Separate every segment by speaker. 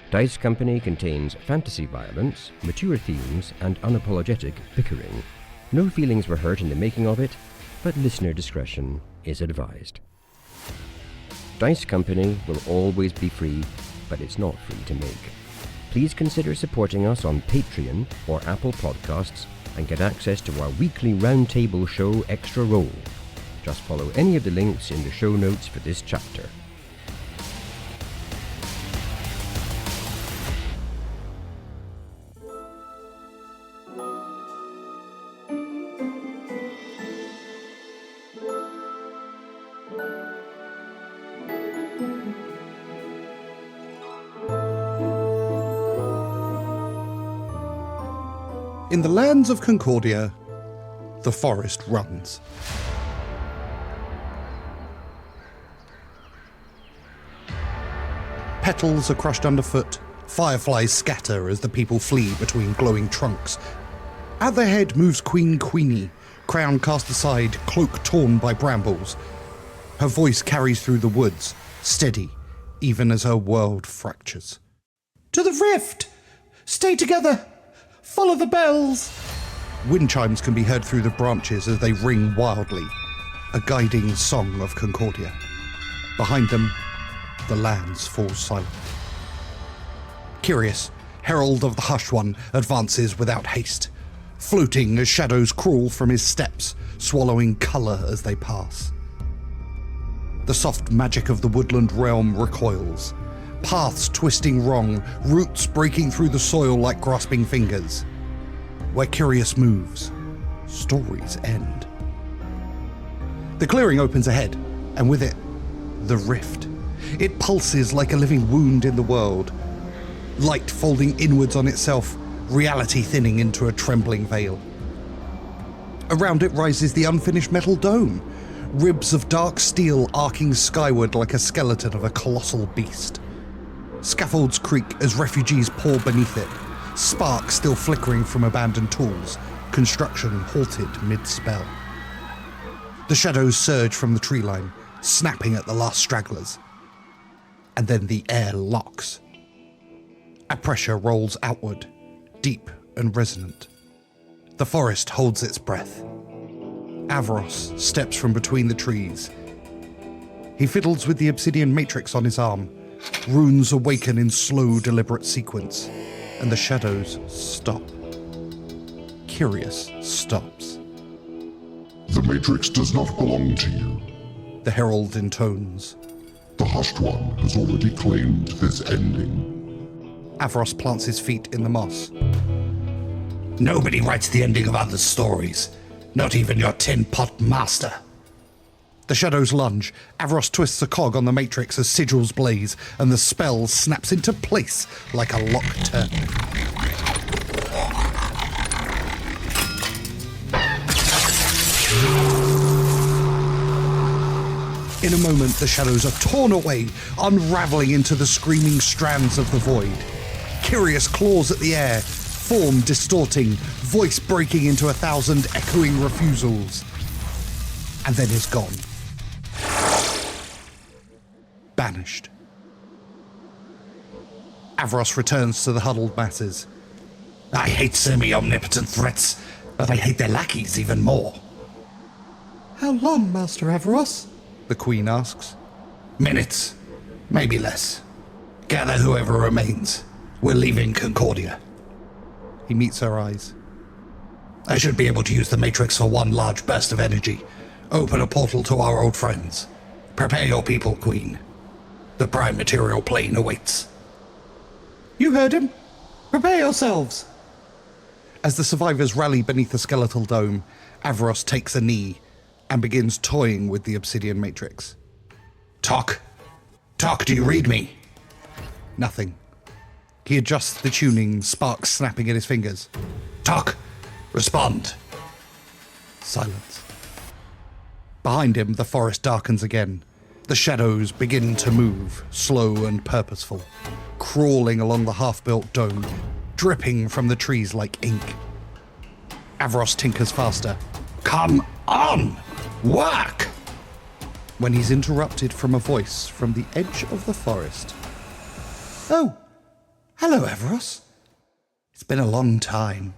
Speaker 1: Dice Company contains fantasy violence, mature themes, and unapologetic bickering. No feelings were hurt in the making of it, but listener discretion is advised. Dice Company will always be free, but it's not free to make. Please consider supporting us on Patreon or Apple Podcasts and get access to our weekly roundtable show Extra Roll. Just follow any of the links in the show notes for this chapter.
Speaker 2: In the lands of Concordia, the forest runs. Petals are crushed underfoot, fireflies scatter as the people flee between glowing trunks. At their head moves Queen Queenie, crown cast aside, cloak torn by brambles. Her voice carries through the woods, steady, even as her world fractures. To the rift! Stay together! Follow the bells! Wind chimes can be heard through the branches as they ring wildly, a guiding song of Concordia. Behind them, the lands fall silent. Curious, herald of the Hushed One, advances without haste, floating as shadows crawl from his steps, swallowing colour as they pass. The soft magic of the woodland realm recoils, paths twisting wrong, roots breaking through the soil like grasping fingers. Where Curious moves, stories end. The clearing opens ahead, and with it, the rift. It pulses like a living wound in the world, light folding inwards on itself, reality thinning into a trembling veil. Around it rises the unfinished metal dome, ribs of dark steel arcing skyward like a skeleton of a colossal beast. Scaffolds creak as refugees pour beneath it, sparks still flickering from abandoned tools, construction halted mid-spell. The shadows surge from the tree line, snapping at the last stragglers. And then the air locks. A pressure rolls outward, deep and resonant. The forest holds its breath. Averos steps from between the trees. He fiddles with the obsidian matrix on his arm. Runes awaken in slow, deliberate sequence, and the shadows stop. Curious stops.
Speaker 3: The matrix does not belong to you.
Speaker 2: The herald intones.
Speaker 3: The Hushed One has already claimed this ending.
Speaker 2: Averos plants his feet in the moss.
Speaker 4: Nobody writes the ending of others' stories, not even your tin-pot master.
Speaker 2: The shadows lunge. Averos twists a cog on the matrix as sigils blaze, and the spell snaps into place like a lock turn. In a moment, the shadows are torn away, unraveling into the screaming strands of the void. Curious claws at the air, form distorting, voice breaking into 1,000 echoing refusals. And then is gone. Banished. Averos returns to the huddled masses.
Speaker 4: I hate semi-omnipotent threats, but I hate their lackeys even more.
Speaker 2: How long, Master Averos? The Queen asks.
Speaker 4: Minutes, maybe less. Gather whoever remains. We're leaving Concordia.
Speaker 2: He meets her eyes.
Speaker 4: I should be able to use the Matrix for one large burst of energy. Open a portal to our old friends. Prepare your people, Queen. The prime material plane awaits.
Speaker 2: You heard him. Prepare yourselves. As the survivors rally beneath the skeletal dome, Averos takes a knee and begins toying with the obsidian matrix.
Speaker 4: Talk, do you read me?
Speaker 2: Nothing. He adjusts the tuning, sparks snapping in his fingers.
Speaker 4: Talk, respond.
Speaker 2: Silence. Behind him, the forest darkens again. The shadows begin to move, slow and purposeful, crawling along the half-built dome, dripping from the trees like ink. Averos tinkers faster.
Speaker 4: Come on! Work!
Speaker 2: When he's interrupted from a voice from the edge of the forest. Oh, Hello, Everos. It's been a long time.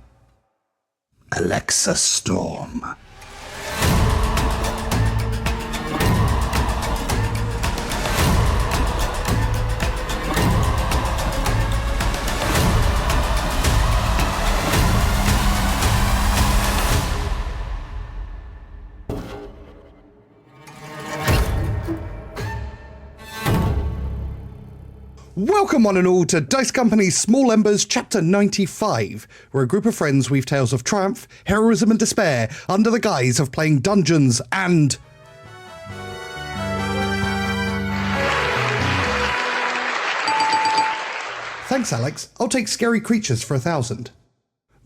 Speaker 2: Alexa Storm. Welcome one and all to Dice Company's Small Embers Chapter 95, where a group of friends weave tales of triumph, heroism and despair under the guise of playing dungeons and... Thanks, Alex. I'll take scary creatures for 1,000.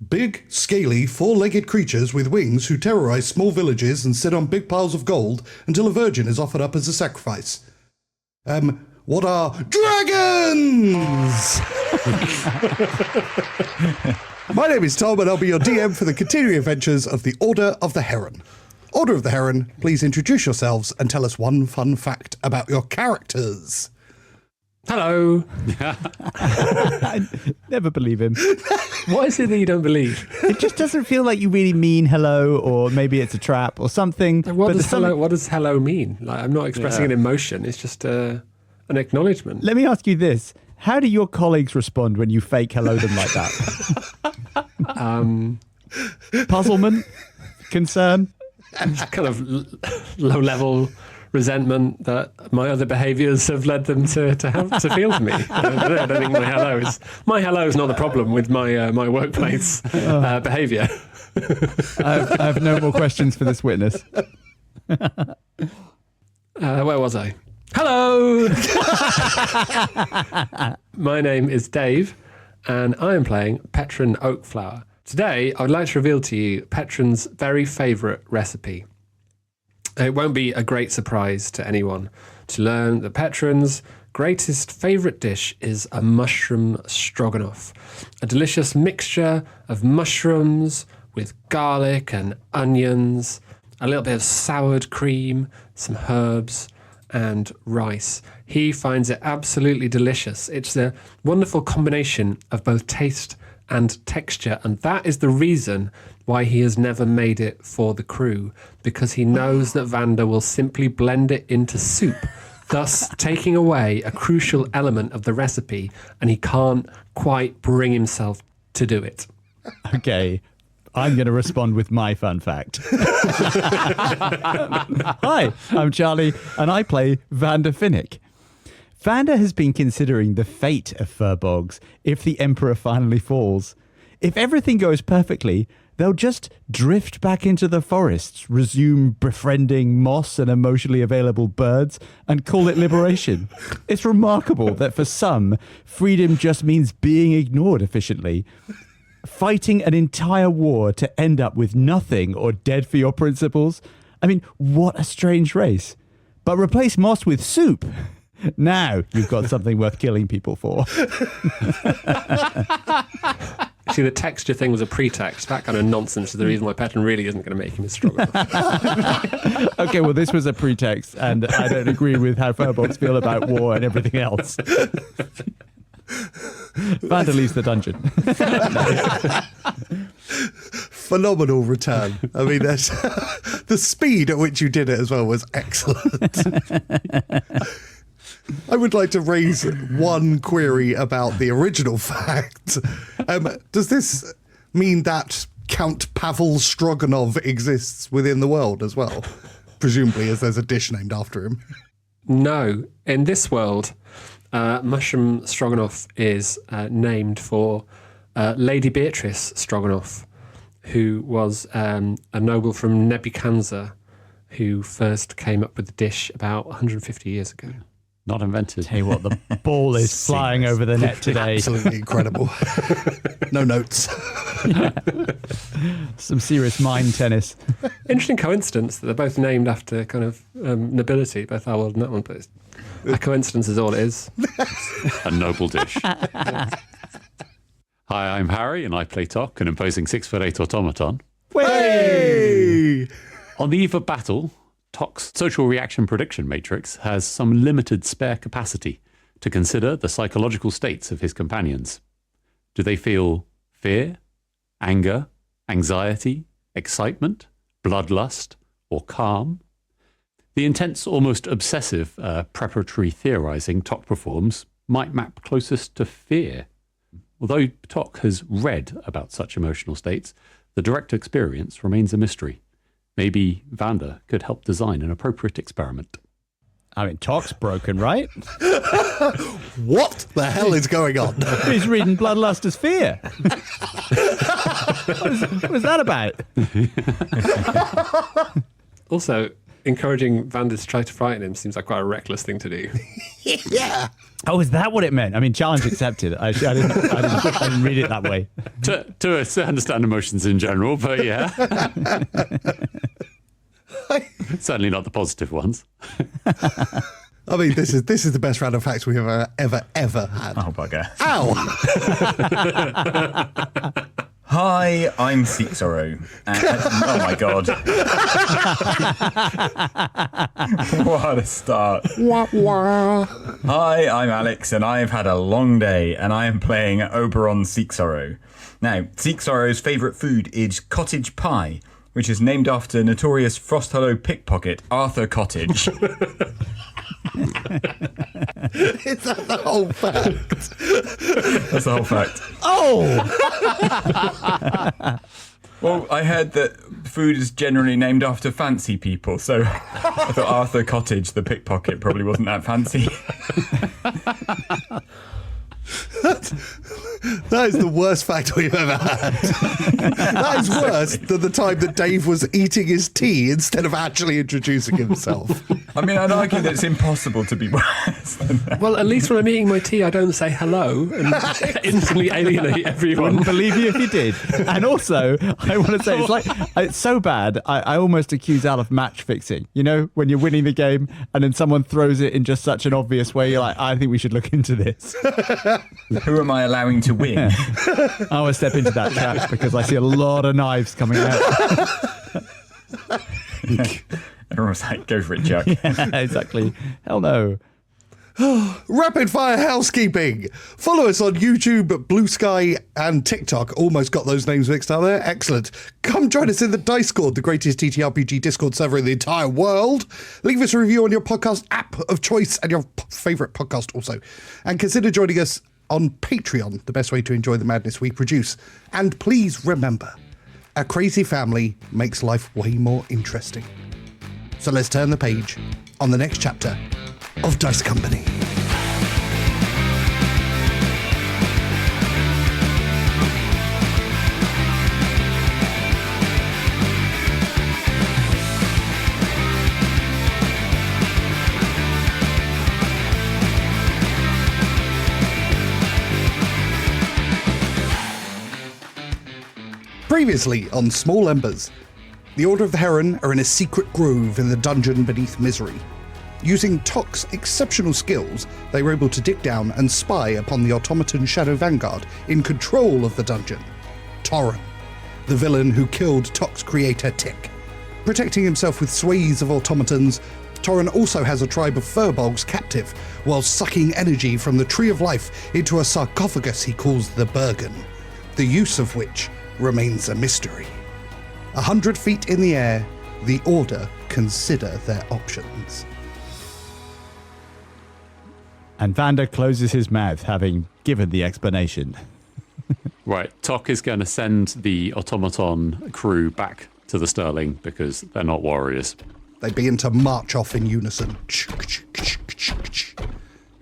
Speaker 2: Big, scaly, four-legged creatures with wings who terrorize small villages and sit on big piles of gold until a virgin is offered up as a sacrifice. What are dragons? My name is Tom and I'll be your DM for the continuing adventures of the Order of the Heron. Order of the Heron, please introduce yourselves and tell us one fun fact about your characters.
Speaker 5: Hello.
Speaker 6: I never believe him.
Speaker 5: What is it that you don't believe?
Speaker 6: It just doesn't feel like you really mean hello, or maybe it's a trap or something.
Speaker 5: What does hello mean? Like, I'm not expressing an emotion. It's just an acknowledgement.
Speaker 6: Let me ask you this. How do your colleagues respond when you fake hello them like that? Puzzlement? Concern?
Speaker 5: Kind of low-level resentment that my other behaviours have led them to feel for me. I don't think my hello is not the problem with my workplace behaviour.
Speaker 6: I have no more questions for this witness.
Speaker 5: Where was I? Hello! My name is Dave, and I am playing Petron Oakflower. Today, I would like to reveal to you Petron's very favourite recipe. It won't be a great surprise to anyone to learn that Petron's greatest favourite dish is a mushroom stroganoff, a delicious mixture of mushrooms with garlic and onions, a little bit of soured cream, some herbs, and rice. He finds it absolutely delicious. It's a wonderful combination of both taste and texture, and that is the reason why he has never made it for the crew, because he knows that Vander will simply blend it into soup, thus taking away a crucial element of the recipe, and he can't quite bring himself to do it.
Speaker 6: Okay, I'm going to respond with my fun fact. Hi, I'm Charlie, and I play Vander Finnick. Vander has been considering the fate of furbogs if the Emperor finally falls. If everything goes perfectly, they'll just drift back into the forests, resume befriending moss and emotionally available birds, and call it liberation. It's remarkable that for some, freedom just means being ignored efficiently. Fighting an entire war to end up with nothing or dead for your principles? I mean, what a strange race. But replace moss with soup. Now you've got something worth killing people for.
Speaker 5: See, the texture thing was a pretext. That kind of nonsense is the reason why Petron really isn't going to make him as strong enough.
Speaker 6: Okay, well, this was a pretext, and I don't agree with how furbogs feel about war and everything else. Vander leaves the dungeon.
Speaker 2: Phenomenal return. I mean, that's, the speed at which you did it as well was excellent. I would like to raise one query about the original fact. Does this mean that Count Pavel Stroganov exists within the world as well? Presumably, as there's a dish named after him.
Speaker 5: No. In this world, mushroom stroganoff is named for Lady Beatrice Stroganoff, who was a noble from Nebuchadnezzar who first came up with the dish about 150 years ago.
Speaker 7: Not invented.
Speaker 6: Tell you what, the ball is flying over the net today.
Speaker 2: Absolutely incredible. No notes.
Speaker 6: Some serious mind tennis.
Speaker 5: Interesting coincidence that they're both named after kind of nobility, both our world and that one, but a coincidence is all it is.
Speaker 7: A noble dish. Hi, I'm Harry, and I play Tok, an imposing 6'8" automaton.
Speaker 2: Hey!
Speaker 7: On the eve of battle, Tok's social reaction prediction matrix has some limited spare capacity to consider the psychological states of his companions. Do they feel fear, anger, anxiety, excitement, bloodlust, or calm? The intense, almost obsessive preparatory theorizing Tok performs might map closest to fear. Although Tok has read about such emotional states, the direct experience remains a mystery. Maybe Vander could help design an appropriate experiment.
Speaker 6: I mean, Tok's broken, right?
Speaker 2: What the hell is going on?
Speaker 6: He's reading Bloodlust as fear. What was that about?
Speaker 5: Also, encouraging Vander to try to frighten him seems like quite a reckless thing to do.
Speaker 2: Yeah.
Speaker 6: Oh, is that what it meant? I mean, challenge accepted. I didn't read it that way.
Speaker 7: To understand emotions in general, but yeah. Certainly not the positive ones.
Speaker 2: I mean, this is the best round of facts we've ever had.
Speaker 8: Oh, bugger.
Speaker 2: Ow!
Speaker 8: Hi, I'm Seek Sorrow. Oh my god. What a start. Hi, I'm Alex, and I have had a long day, and I am playing Oberon Seek Sorrow. Now, Seek Sorrow's favourite food is cottage pie, which is named after notorious Frost Hollow pickpocket Arthur Cottage.
Speaker 2: Is that the whole fact?
Speaker 8: That's the whole fact.
Speaker 2: Oh!
Speaker 8: Well, I heard that food is generally named after fancy people, so I thought Arthur Cottage, the pickpocket, probably wasn't that fancy.
Speaker 2: That is the worst fact we've ever had. That is worse than the time that Dave was eating his tea instead of actually introducing himself.
Speaker 8: I mean, I'd argue that it's impossible to be worse than that.
Speaker 5: Well, at least when I'm eating my tea, I don't say hello and instantly alienate everyone.
Speaker 6: Wouldn't believe you if you did. And also, I want to say, it's so bad, I almost accuse Al of match fixing. You know, when you're winning the game and then someone throws it in just such an obvious way, you're like, I think we should look into this.
Speaker 8: Who am I allowing to win?
Speaker 6: I want to step into that trap because I see a lot of knives coming out.
Speaker 8: Everyone's like, go for it, Chuck.
Speaker 6: Yeah, exactly. Hell no.
Speaker 2: Rapid fire housekeeping. Follow us on YouTube, Blue Sky, and TikTok. Almost got those names mixed up there. Excellent. Come join us in the Discord, the greatest TTRPG Discord server in the entire world. Leave us a review on your podcast app of choice and your favourite podcast also. And consider joining us on Patreon, the best way to enjoy the madness we produce. And please remember, a crazy family makes life way more interesting. So let's turn the page on the next chapter of Dice Company. Previously on Small Embers, the Order of the Heron are in a secret grove in the dungeon beneath Misery. Using Tok's exceptional skills, they were able to dig down and spy upon the automaton Shadow Vanguard in control of the dungeon, Thoren, the villain who killed Tok's creator Tick. Protecting himself with swathes of automatons, Thoren also has a tribe of furbolgs captive, while sucking energy from the Tree of Life into a sarcophagus he calls the Bergen, the use of which remains a mystery. 100 feet in the air, the Order consider their options.
Speaker 6: And Vander closes his mouth, having given the explanation.
Speaker 7: Right, Tok is going to send the automaton crew back to the Sterling because they're not warriors.
Speaker 2: They begin to march off in unison.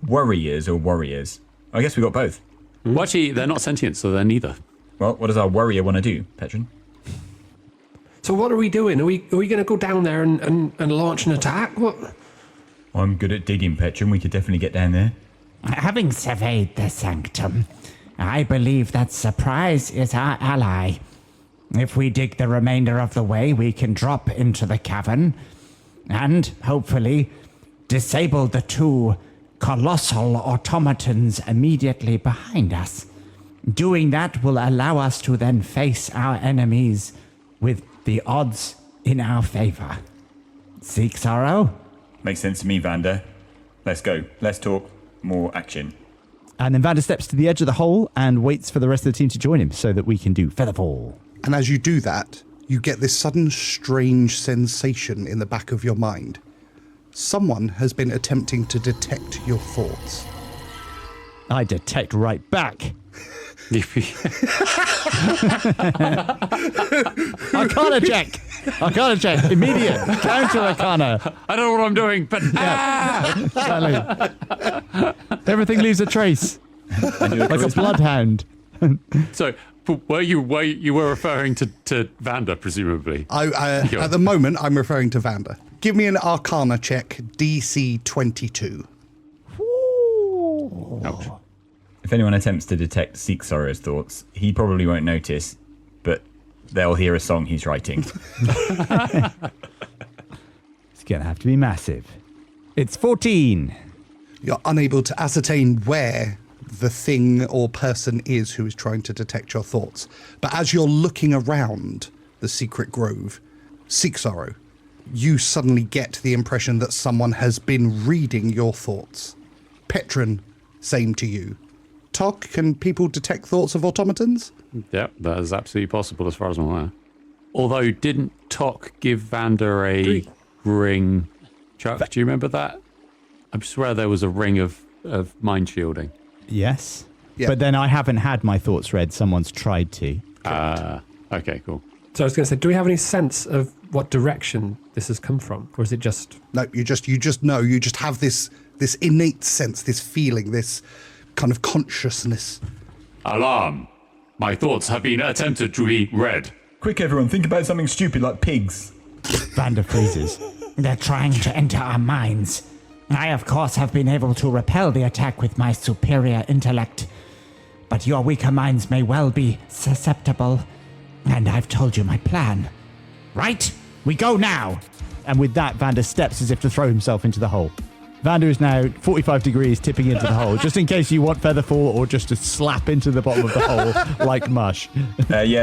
Speaker 8: Warriors or warriors? I guess we got both.
Speaker 7: Well, actually, they're not sentient, so they're neither.
Speaker 8: Well, what does our warrior want to do, Petron?
Speaker 5: So what are we doing? Are we going to go down there and launch an attack? What?
Speaker 8: I'm good at digging, Petron. We could definitely get down there.
Speaker 9: Having surveyed the sanctum, I believe that surprise is our ally. If we dig the remainder of the way, we can drop into the cavern and, hopefully, disable the two colossal automatons immediately behind us. Doing that will allow us to then face our enemies with the odds in our favor. Seek Sorrow?
Speaker 8: Makes sense to me, Vander. Let's go. Let's talk. more action.
Speaker 6: And then Vander steps to the edge of the hole and waits for the rest of the team to join him so that we can do Featherfall.
Speaker 2: And as you do that, you get this sudden strange sensation in the back of your mind. Someone has been attempting to detect your thoughts.
Speaker 6: I detect right back. Arcana check. Arcana check. Immediate. Counter Arcana.
Speaker 7: I don't know what I'm doing, but
Speaker 6: Exactly. Everything leaves a trace. Like a bloodhound.
Speaker 7: So, you were referring to Vander, presumably?
Speaker 2: At the moment, I'm referring to Vander. Give me an Arcana check, DC 22.
Speaker 7: Ouch.
Speaker 8: If anyone attempts to detect Seek Sorrow's thoughts, he probably won't notice, but they'll hear a song he's writing.
Speaker 6: It's going to have to be massive. It's 14.
Speaker 2: You're unable to ascertain where the thing or person is who is trying to detect your thoughts. But as you're looking around the secret grove, Seek Sorrow, you suddenly get the impression that someone has been reading your thoughts. Petron, same to you. Tok, can people detect thoughts of automatons?
Speaker 7: Yep, that is absolutely possible as far as I'm aware. Although, didn't Tok give Vander a ring? Chuck, do you remember that? I swear there was a ring of mind shielding.
Speaker 6: Yes.
Speaker 2: Yeah.
Speaker 6: But then I haven't had my thoughts read. Someone's tried to.
Speaker 7: Okay, cool.
Speaker 5: So I was going to say, do we have any sense of what direction this has come from? Or is it just...
Speaker 2: No, you just know. You just have this innate sense, this feeling, this kind of consciousness.
Speaker 7: Alarm! My thoughts have been attempted to be read.
Speaker 8: Quick, everyone, think about something stupid like pigs.
Speaker 6: Vander freezes.
Speaker 9: They're trying to enter our minds. I, of course, have been able to repel the attack with my superior intellect. But your weaker minds may well be susceptible. And I've told you my plan. Right? We go now!
Speaker 6: And with that, Vander steps as if to throw himself into the hole. Vander is now 45 degrees tipping into the hole, just in case you want Featherfall or just to slap into the bottom of the hole like mush.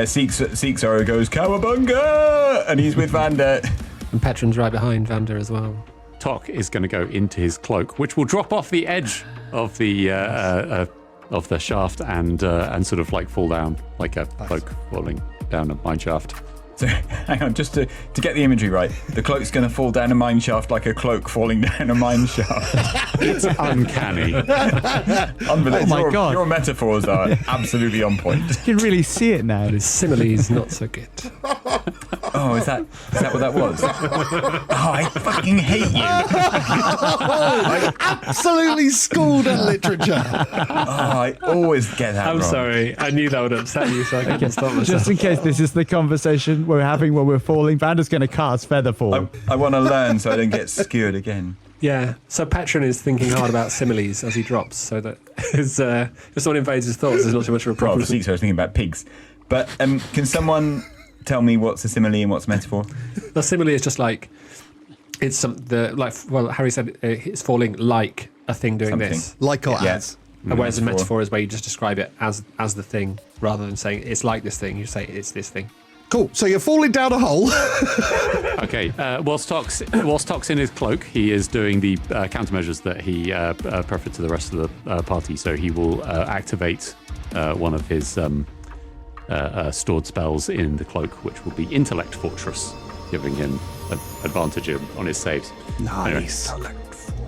Speaker 8: Seek Sorrow goes, Cowabunga! And he's with Vander.
Speaker 5: And Petron's right behind Vander as well.
Speaker 7: Tok is going to go into his cloak, which will drop off the edge of the shaft and sort of like fall down like a cloak falling down a mine shaft.
Speaker 8: So, hang on, just to get the imagery right, the cloak's going to fall down a mine shaft like a cloak falling down a mine shaft.
Speaker 7: It's uncanny.
Speaker 8: Unbelievable.
Speaker 6: Oh my God.
Speaker 8: Your metaphors are absolutely on point.
Speaker 6: You can really see it now.
Speaker 5: But his similes not so good.
Speaker 8: Oh, is that what that was? Oh, I fucking hate you.
Speaker 2: Absolutely schooled at literature.
Speaker 8: Oh, I always get that
Speaker 5: I'm
Speaker 8: wrong.
Speaker 5: sorry. I knew that would upset you, so I couldn't stop myself.
Speaker 6: Just in case this is the conversation we're having when we're falling, Vander's going to cast Featherfall.
Speaker 8: I want to learn so I don't get skewered again.
Speaker 5: Yeah, so Petron is thinking hard about similes as he drops, so that if someone invades his thoughts, there's not too much of a
Speaker 8: Oh,
Speaker 5: problem.
Speaker 8: the Seek Sorrow was thinking about pigs. But can someone tell me what's a simile and what's a metaphor?
Speaker 5: The simile is just like, it's Harry said, it's falling like a thing doing
Speaker 8: Something.
Speaker 5: this.
Speaker 2: Like or
Speaker 8: Yeah.
Speaker 2: as.
Speaker 5: Whereas a metaphor is where you just describe it as the thing, rather than saying it's like this thing, you say it's this thing.
Speaker 2: Cool. So you're falling down a hole.
Speaker 7: Okay, whilst Tok's in his cloak, he is doing the countermeasures that he preferred to the rest of the party. So he will activate one of his stored spells in the cloak, which will be Intellect Fortress, giving him an advantage on his saves.
Speaker 2: Nice.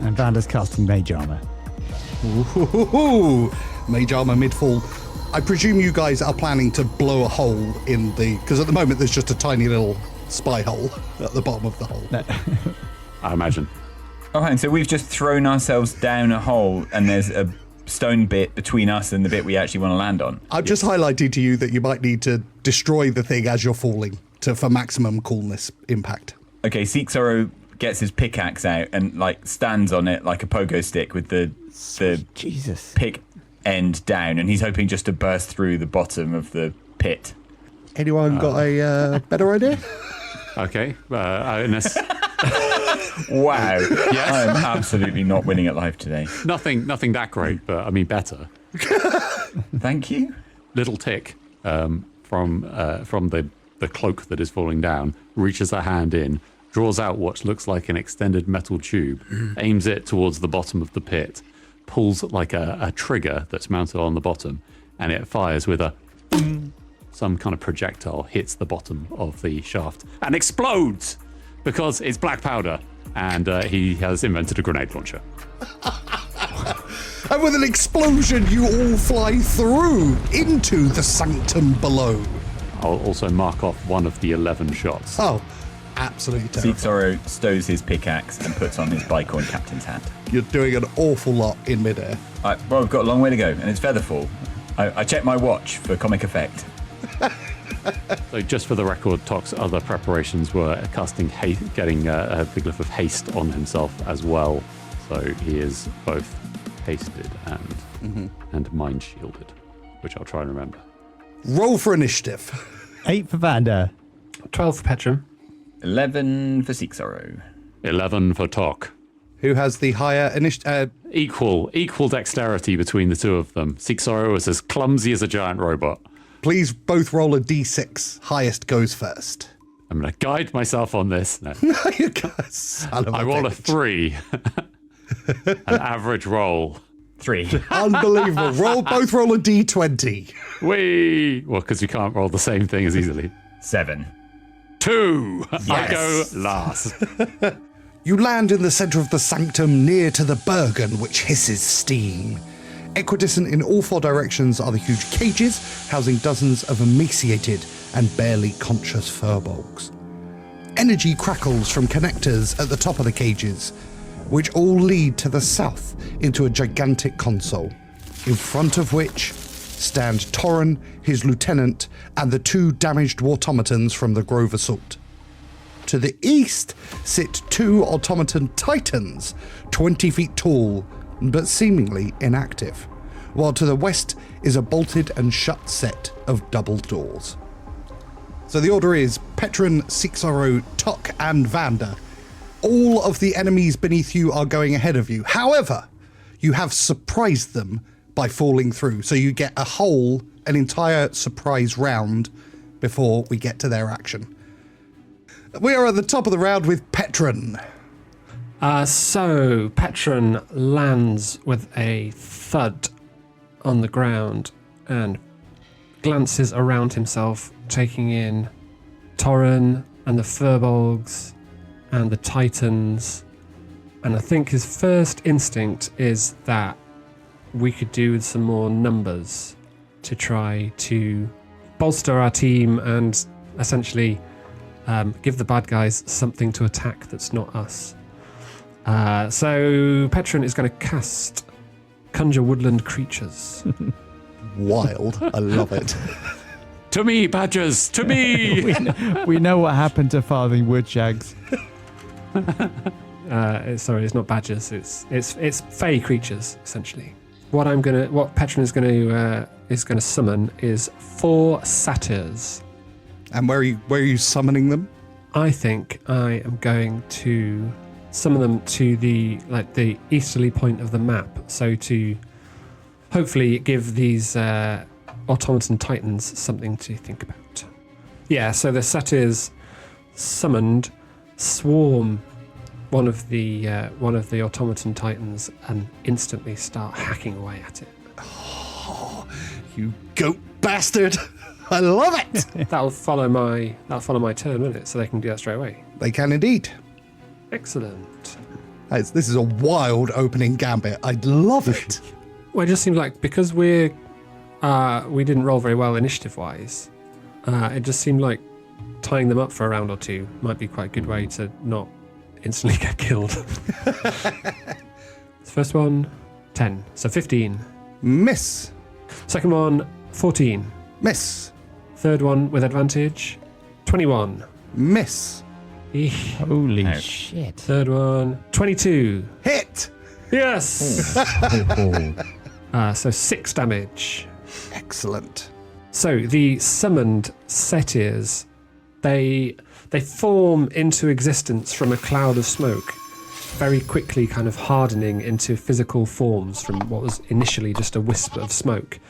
Speaker 6: And Vander's casting Mage Armor.
Speaker 2: Ooh, Mage Armor mid-fall. I presume you guys are planning to blow a hole in the... Because at the moment there's just a tiny little spy hole at the bottom of the hole.
Speaker 7: I imagine.
Speaker 8: Oh, and so we've just thrown ourselves down a hole and there's a stone bit between us and the bit we actually want to land on.
Speaker 2: I've just highlighted to you that you might need to destroy the thing as you're falling for maximum coolness impact.
Speaker 8: Okay, Seek Sorrow gets his pickaxe out and stands on it like a pogo stick with the
Speaker 6: Jesus.
Speaker 8: pick end down, and he's hoping just to burst through the bottom of the pit.
Speaker 2: Anyone got a better idea?
Speaker 7: Okay, Ines.
Speaker 8: Wow. Yes. I am absolutely not winning at life today.
Speaker 7: Nothing that great, but I mean better.
Speaker 8: Thank you.
Speaker 7: Little tick from the cloak that is falling down reaches a hand in, draws out what looks like an extended metal tube, aims it towards the bottom of the pit, pulls like a trigger that's mounted on the bottom, and it fires with a some kind of projectile hits the bottom of the shaft and explodes because it's black powder, and he has invented a grenade launcher.
Speaker 2: And with an explosion, you all fly through into the sanctum below.
Speaker 7: I'll also mark off one of the 11 shots.
Speaker 2: Oh, absolutely terrible.
Speaker 8: Seek stows his pickaxe and puts on his bicorn captain's hat.
Speaker 2: You're doing an awful lot in midair.
Speaker 8: Well, we've got a long way to go, and it's featherfall. I checked my watch for comic effect.
Speaker 7: So just for the record, Tok's other preparations were getting the glyph of haste on himself as well. So he is both hasted and mind shielded, which I'll try and remember.
Speaker 2: Roll for initiative.
Speaker 6: 8 for Vander.
Speaker 5: 12 for Petrum.
Speaker 8: 11 for Seek Sorrow.
Speaker 7: 11 for Tok.
Speaker 2: Who has the higher initiative?
Speaker 7: Equal dexterity between the two of them. Seek Sorrow is as clumsy as a giant robot.
Speaker 2: Please both roll a d6. Highest goes first.
Speaker 7: I'm going to guide myself on this. No.
Speaker 2: You guys, son of
Speaker 7: I roll a 3. An average roll.
Speaker 8: 3.
Speaker 2: Unbelievable. Both roll a d20.
Speaker 7: Whee! Well, because you can't roll the same thing as easily.
Speaker 8: 7.
Speaker 7: 2.
Speaker 8: Yes.
Speaker 7: I go last.
Speaker 2: You land in the center of the sanctum near to the Bergen, which hisses steam. Equidistant in all 4 directions are the huge cages, housing dozens of emaciated and barely conscious furbolgs. Energy crackles from connectors at the top of the cages, which all lead to the south into a gigantic console, in front of which stand Thoren, his lieutenant, and the 2 damaged automatons from the Grove Assault. To the east sit 2 automaton titans, 20 feet tall, but seemingly inactive, while to the west is a bolted and shut set of double doors. So the order is Petron, Seek Sorrow, Tok, and Vander. All of the enemies beneath you are going ahead of you. However, you have surprised them by falling through, so you get an entire surprise round before we get to their action. We are at the top of the round with Petron.
Speaker 5: So Petron lands with a thud on the ground and glances around himself, taking in Thoren and the furbolgs and the titans. And I think his first instinct is that we could do with some more numbers to try to bolster our team and essentially give the bad guys something to attack that's not us. So Petron is going to cast Conjure Woodland Creatures.
Speaker 2: Wild. I love it.
Speaker 7: To me, badgers! To me!
Speaker 6: We know what happened to Farthing Woodshags.
Speaker 5: Sorry, it's not badgers. It's fey creatures essentially. What Petron is going to summon is 4 satyrs.
Speaker 2: And where are you summoning them?
Speaker 5: I think I am going to summon them to the easterly point of the map, so to hopefully give these automaton titans something to think about. Yeah, so the satyrs summoned swarm one of the automaton titans and instantly start hacking away at it.
Speaker 2: Oh, you goat bastard! I love it.
Speaker 5: That'll follow my turn, won't it? So they can do that straight away.
Speaker 2: They can indeed.
Speaker 5: Excellent.
Speaker 2: This is a wild opening gambit. I love it.
Speaker 5: Well, it just seems like because we didn't roll very well initiative-wise, it just seemed like tying them up for a round or 2 might be quite a good way to not instantly get killed. First one, 10. So 15.
Speaker 2: Miss.
Speaker 5: Second one, 14.
Speaker 2: Miss.
Speaker 5: Third one with advantage, 21.
Speaker 2: Miss.
Speaker 5: Eesh.
Speaker 6: Holy shit.
Speaker 5: Third one, 22.
Speaker 2: Hit.
Speaker 5: Yes! So 6 damage.
Speaker 2: Excellent.
Speaker 5: So the summoned satyrs, they form into existence from a cloud of smoke, very quickly kind of hardening into physical forms from what was initially just a wisp of smoke,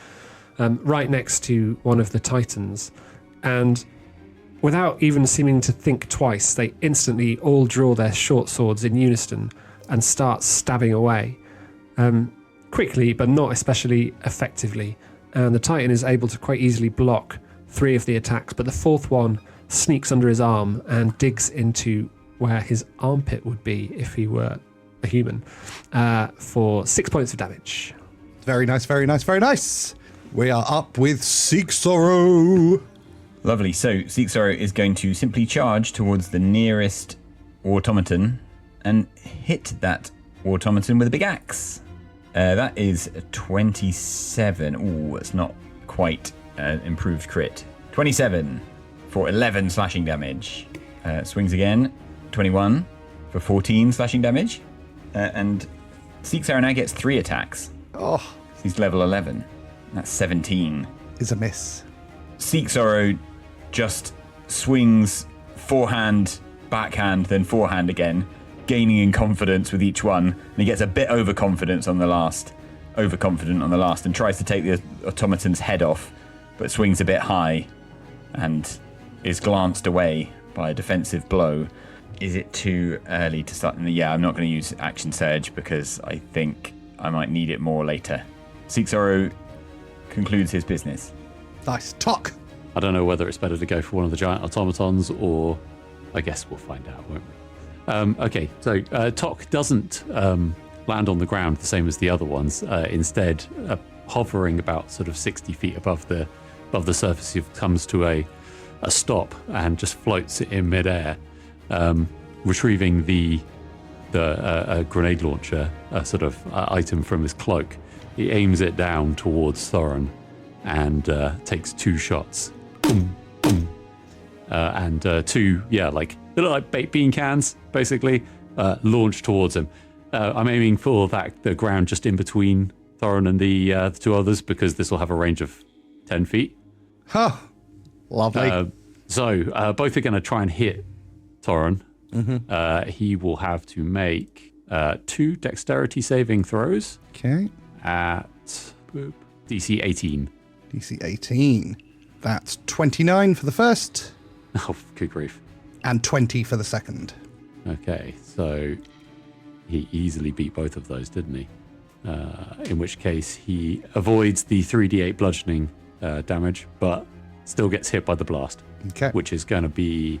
Speaker 5: right next to one of the titans. And without even seeming to think twice, they instantly all draw their short swords in unison and start stabbing away. quickly, but not especially effectively. And the Titan is able to quite easily block 3 of the attacks, but the 4th one sneaks under his arm and digs into where his armpit would be if he were a human, for 6 points of damage.
Speaker 2: Very nice, very nice, very nice. We are up with Seek Sorrow.
Speaker 8: Lovely. So Seek Sorrow is going to simply charge towards the nearest automaton and hit that automaton with a big axe. That is 27. Ooh, it's not quite improved crit. 27 for 11 slashing damage. Swings again. 21 for 14 slashing damage. And Seek Sorrow now gets 3 attacks.
Speaker 2: Oh,
Speaker 8: He's level 11. That's 17.
Speaker 2: is a miss.
Speaker 8: Seek Sorrow just swings forehand, backhand, then forehand again, gaining in confidence with each one. And he gets a bit overconfident on the last, and tries to take the automaton's head off, but swings a bit high and is glanced away by a defensive blow. Is it too early to start? Yeah, I'm not going to use Action Surge because I think I might need it more later. Seek Sorrow concludes his business.
Speaker 2: Nice. Talk.
Speaker 7: I don't know whether it's better to go for one of the giant automatons, or I guess we'll find out, won't we? Okay, so Tok doesn't land on the ground the same as the other ones. Instead, hovering about sort of 60 feet above the surface, he comes to a stop and just floats in midair, retrieving the grenade launcher sort of item from his cloak. He aims it down towards Thoren and takes 2 shots. Boom, boom. And 2, like, they look like baked bean cans, basically, launched towards him. I'm aiming for the ground just in between Thoren and the 2 others, because this will have a range of 10 feet.
Speaker 2: Huh. Lovely.
Speaker 7: So both are going to try and hit Thoren. Mm-hmm. He will have to make 2 dexterity saving throws.
Speaker 2: Okay.
Speaker 7: At DC 18.
Speaker 2: DC 18. That's 29 for the first.
Speaker 7: Oh, good grief.
Speaker 2: And 20 for the second.
Speaker 7: Okay, so he easily beat both of those, didn't he? In which case he avoids the 3d8 bludgeoning damage, but still gets hit by the blast.
Speaker 2: Okay.
Speaker 7: Which is going to be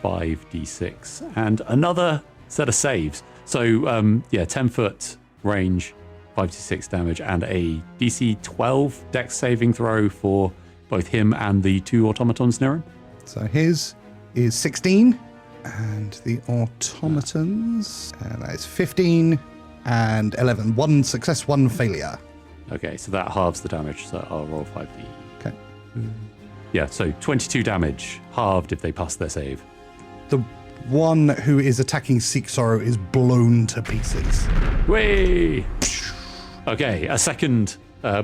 Speaker 7: 5d6 and another set of saves. So 10-foot range, 5d6 damage, and a DC 12 dex saving throw for both him and the 2 automatons near him.
Speaker 2: So his is 16, and the automatons, that is 15 and 11. 1 success, 1 failure.
Speaker 7: Okay, so that halves the damage, so I'll roll 5d.
Speaker 2: Okay.
Speaker 7: Yeah, so 22 damage, halved if they pass their save.
Speaker 2: The one who is attacking Seek Sorrow is blown to pieces.
Speaker 7: Whee! Okay, a second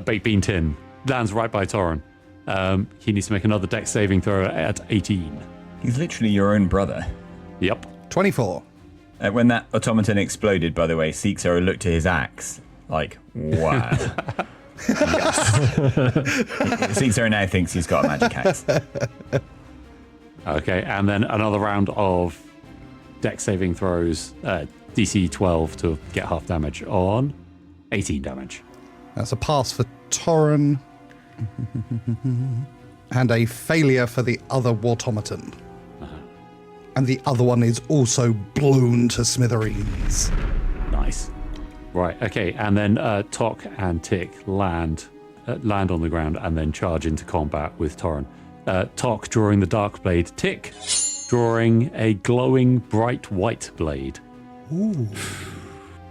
Speaker 7: baked bean tin lands right by Thoren. He needs to make another dex saving throw at 18.
Speaker 8: He's literally your own brother.
Speaker 7: Yep.
Speaker 2: 24.
Speaker 8: When that automaton exploded, by the way, Seek Sorrow looked at his axe like, wow. Seek Sorrow now thinks he's got a magic axe.
Speaker 7: Okay, and then another round of dex saving throws, DC 12 to get half damage on 18 damage.
Speaker 2: That's a pass for Thoren. And a failure for the other automaton. And the other one is also blown to smithereens.
Speaker 7: Nice. Right, okay, and then Tok and Tick land on the ground and then charge into combat with Thoren. Tok drawing the dark blade, Tick drawing a glowing bright white blade.
Speaker 2: Ooh.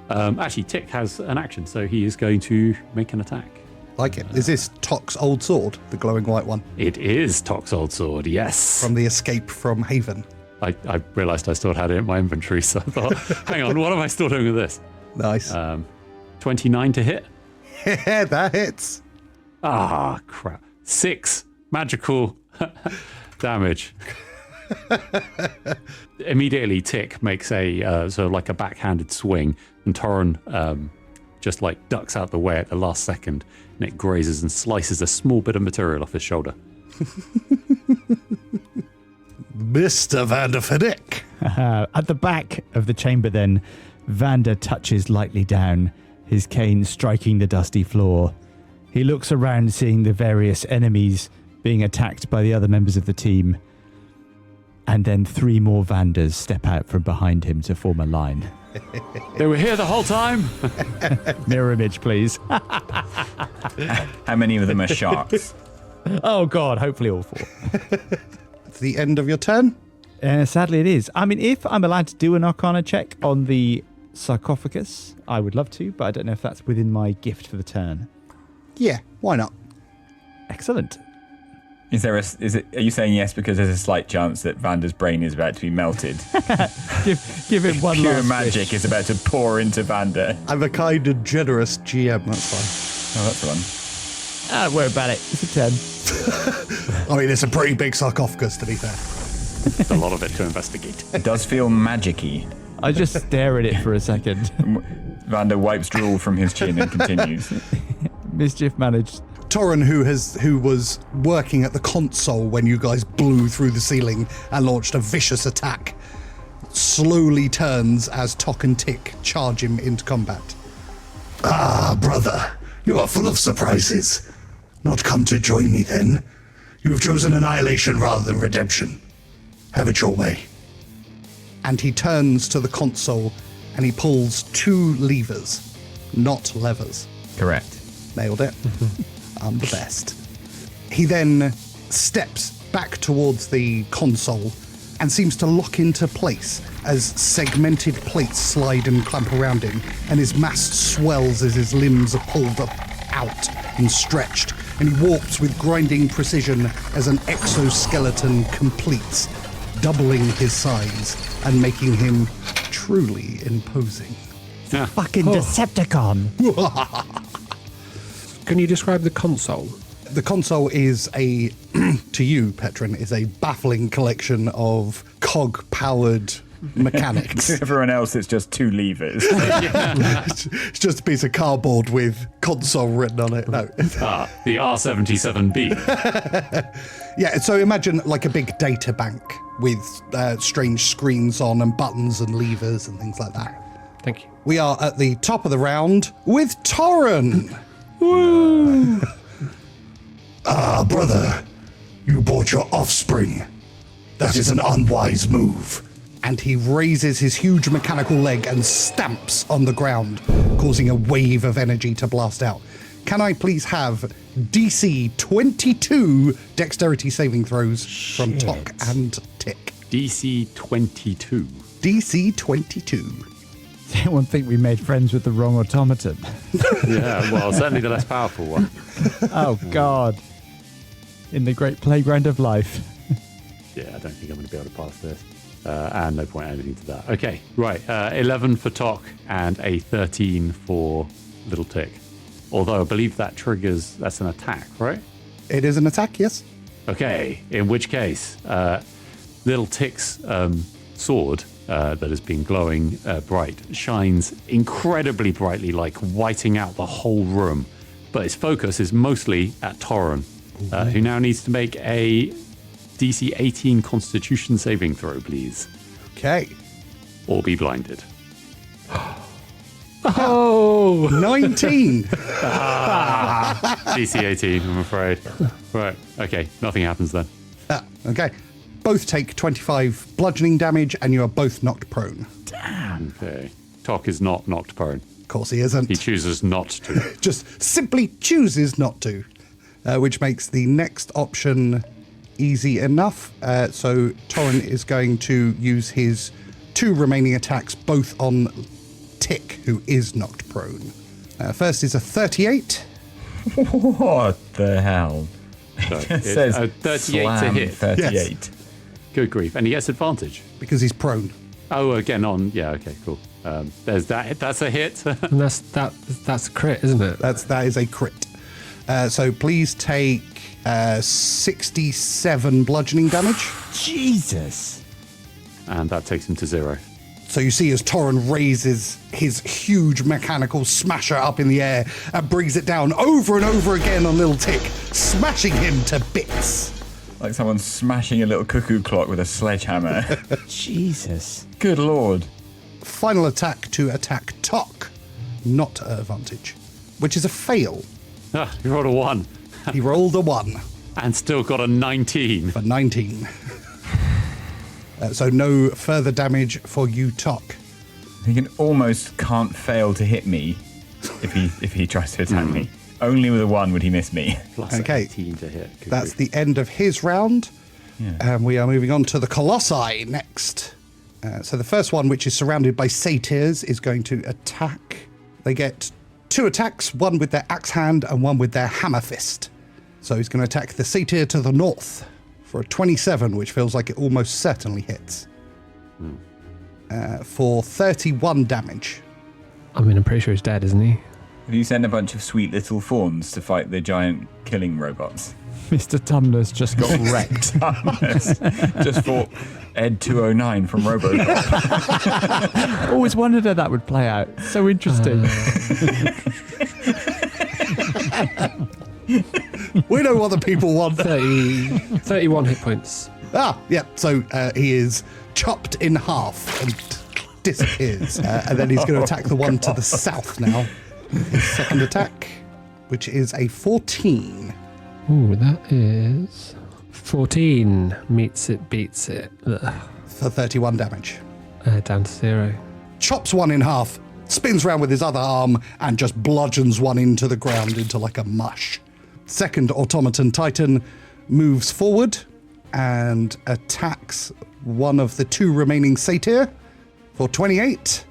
Speaker 7: Actually, Tick has an action, so he is going to make an attack.
Speaker 2: Like it. Is this Tok's old sword, the glowing white one?
Speaker 7: It is Tok's old sword, yes.
Speaker 2: From the escape from Haven.
Speaker 7: I realised I still had it in my inventory, so I thought, hang on, what am I still doing with this?
Speaker 2: Nice.
Speaker 7: 29 to hit.
Speaker 2: Yeah, that hits.
Speaker 7: Ah, crap. 6 magical damage. Immediately, Tick makes a sort of like a backhanded swing, and Thoren just like ducks out the way at the last second, and it grazes and slices a small bit of material off his shoulder.
Speaker 2: Mr. Vander Fiddick.
Speaker 6: At the back of the chamber then, Vander touches lightly down his cane striking the dusty floor. He looks around, seeing the various enemies being attacked by the other members of the team. And then 3 more Vanders step out from behind him to form a line.
Speaker 7: They were here the whole time.
Speaker 6: Mirror image, please.
Speaker 8: How many of them are sharks?
Speaker 6: Oh, God, hopefully all 4.
Speaker 2: It's the end of your turn.
Speaker 6: Sadly, it is. I mean, if I'm allowed to do an Arcana check on the sarcophagus, I would love to, but I don't know if that's within my gift for the turn.
Speaker 2: Yeah, why not?
Speaker 6: Excellent.
Speaker 8: Are you saying yes because there's a slight chance that Vander's brain is about to be melted?
Speaker 6: Give him one
Speaker 8: Pure
Speaker 6: last
Speaker 8: magic
Speaker 6: wish.
Speaker 8: is about to pour into Vander.
Speaker 2: I'm a kind and generous GM, that's
Speaker 8: Oh, that's one.
Speaker 6: Don't worry about it. It's a 10.
Speaker 2: fine. I mean, it's a pretty big sarcophagus, to be fair.
Speaker 7: A lot of it to investigate.
Speaker 8: It does feel magic-y.
Speaker 6: I just stare at it for a second.
Speaker 8: Vander wipes drool from his chin and continues.
Speaker 6: Mischief managed.
Speaker 2: Thoren, who was working at the console when you guys blew through the ceiling and launched a vicious attack, slowly turns as Tok and Tick charge him into combat.
Speaker 4: Ah, brother, you are full of surprises. Not come to join me, then? You have chosen annihilation rather than redemption. Have it your way.
Speaker 2: And he turns to the console and he pulls 2 levers, not levers.
Speaker 8: Correct.
Speaker 2: Nailed it. I'm the best. He then steps back towards the console and seems to lock into place as segmented plates slide and clamp around him, and his mass swells as his limbs are pulled up, out and stretched, and he warps with grinding precision as an exoskeleton completes, doubling his size and making him truly imposing.
Speaker 6: Fucking Decepticon.
Speaker 5: Can you describe the console?
Speaker 2: The console is to you, Petrin, is a baffling collection of cog-powered mechanics.
Speaker 8: To everyone else, it's just 2 levers.
Speaker 2: It's just a piece of cardboard with console written on it. No.
Speaker 7: The R77B.
Speaker 2: Yeah, so imagine like a big data bank with strange screens on and buttons and levers and things like that.
Speaker 5: Thank you.
Speaker 2: We are at the top of the round with Thoren.
Speaker 6: Woo!
Speaker 4: Ah, brother, you brought your offspring. That is an unwise move.
Speaker 2: And he raises his huge mechanical leg and stamps on the ground, causing a wave of energy to blast out. Can I please have DC 22 dexterity saving throws from Tok and Tick?
Speaker 7: DC 22.
Speaker 2: DC 22.
Speaker 6: Anyone think we made friends with the wrong automaton?
Speaker 7: Yeah, well, certainly the less powerful one.
Speaker 6: Oh, God. In the great playground of life.
Speaker 7: Yeah, I don't think I'm going to be able to pass this. And no point adding to that. Okay, right. 11 for Tok and a 13 for Little Tick. Although I believe that's an attack, right?
Speaker 2: It is an attack, yes.
Speaker 7: Okay, in which case, Little Tick's sword that has been glowing bright shines incredibly brightly, like whiting out the whole room. But its focus is mostly at Thoren, who now needs to make a DC 18 Constitution saving throw, please.
Speaker 2: Okay.
Speaker 7: Or be blinded.
Speaker 5: Oh!
Speaker 2: 19.
Speaker 7: DC 18, I'm afraid. Right, okay, nothing happens then.
Speaker 2: Okay. Both take 25 bludgeoning damage and you are both knocked prone.
Speaker 6: Damn.
Speaker 7: Okay. Tok is not knocked prone.
Speaker 2: Of course he isn't.
Speaker 7: He chooses not to.
Speaker 2: Just simply chooses not to, which makes the next option easy enough. So Thoren is going to use his 2 remaining attacks, both on Tick, who is knocked prone. First is a 38.
Speaker 8: What the hell?
Speaker 7: So
Speaker 8: It says
Speaker 7: 38
Speaker 8: slam
Speaker 7: to hit.
Speaker 8: 38.
Speaker 2: Yes.
Speaker 7: Good grief. And he gets advantage.
Speaker 2: Because he's prone.
Speaker 7: Oh, again on. Yeah, okay, cool. There's that. That's a hit.
Speaker 5: And that's a crit, isn't it?
Speaker 2: That is a crit. So please take 67 bludgeoning damage.
Speaker 6: Jesus.
Speaker 7: And that takes him to 0.
Speaker 2: So you see as Thoren raises his huge mechanical smasher up in the air and brings it down over and over again on Little Tick, smashing him to bits.
Speaker 8: Like someone smashing a little cuckoo clock with a sledgehammer.
Speaker 6: Jesus.
Speaker 8: Good lord.
Speaker 2: Final attack to attack Tok. not at advantage, which is a fail.
Speaker 7: You rolled a 1
Speaker 2: He rolled a 1
Speaker 7: and still got a 19.
Speaker 2: for 19. So no further damage for you, Tok.
Speaker 8: He can't fail to hit me if he tries to attack me. Only with a 1 would he miss me.
Speaker 7: Plus
Speaker 2: Okay.
Speaker 7: 18 to hit. Good
Speaker 2: That's
Speaker 7: grief.
Speaker 2: the end of his round.
Speaker 8: Yeah.
Speaker 2: And we are moving on to the Colossi next. So the first one, which is surrounded by satyrs, is going to attack. They get 2 attacks, one with their axe hand and one with their hammer fist. So he's going to attack the satyr to the north for a 27, which feels like it almost certainly hits. For 31 damage.
Speaker 5: I mean, I'm pretty sure he's dead, isn't he?
Speaker 8: Have you sent a bunch of sweet little fawns to fight the giant killing robots?
Speaker 6: Mr. Tumnus just got wrecked.
Speaker 8: Just fought Ed 209 from RoboCop.
Speaker 6: Always wondered how that would play out. So interesting.
Speaker 2: We know what the people want.
Speaker 5: 31 hit points.
Speaker 2: Yeah. So he is chopped in half and disappears. And then he's going to attack the one to the south now. His second attack, which is a 14.
Speaker 5: Ooh, that is 14. Meets it, beats it. Ugh.
Speaker 2: For 31 damage.
Speaker 5: Down to 0.
Speaker 2: Chops one in half, spins round with his other arm, and just bludgeons one into the ground into like a mush. Second automaton titan moves forward and attacks one of the 2 remaining satyr for 28,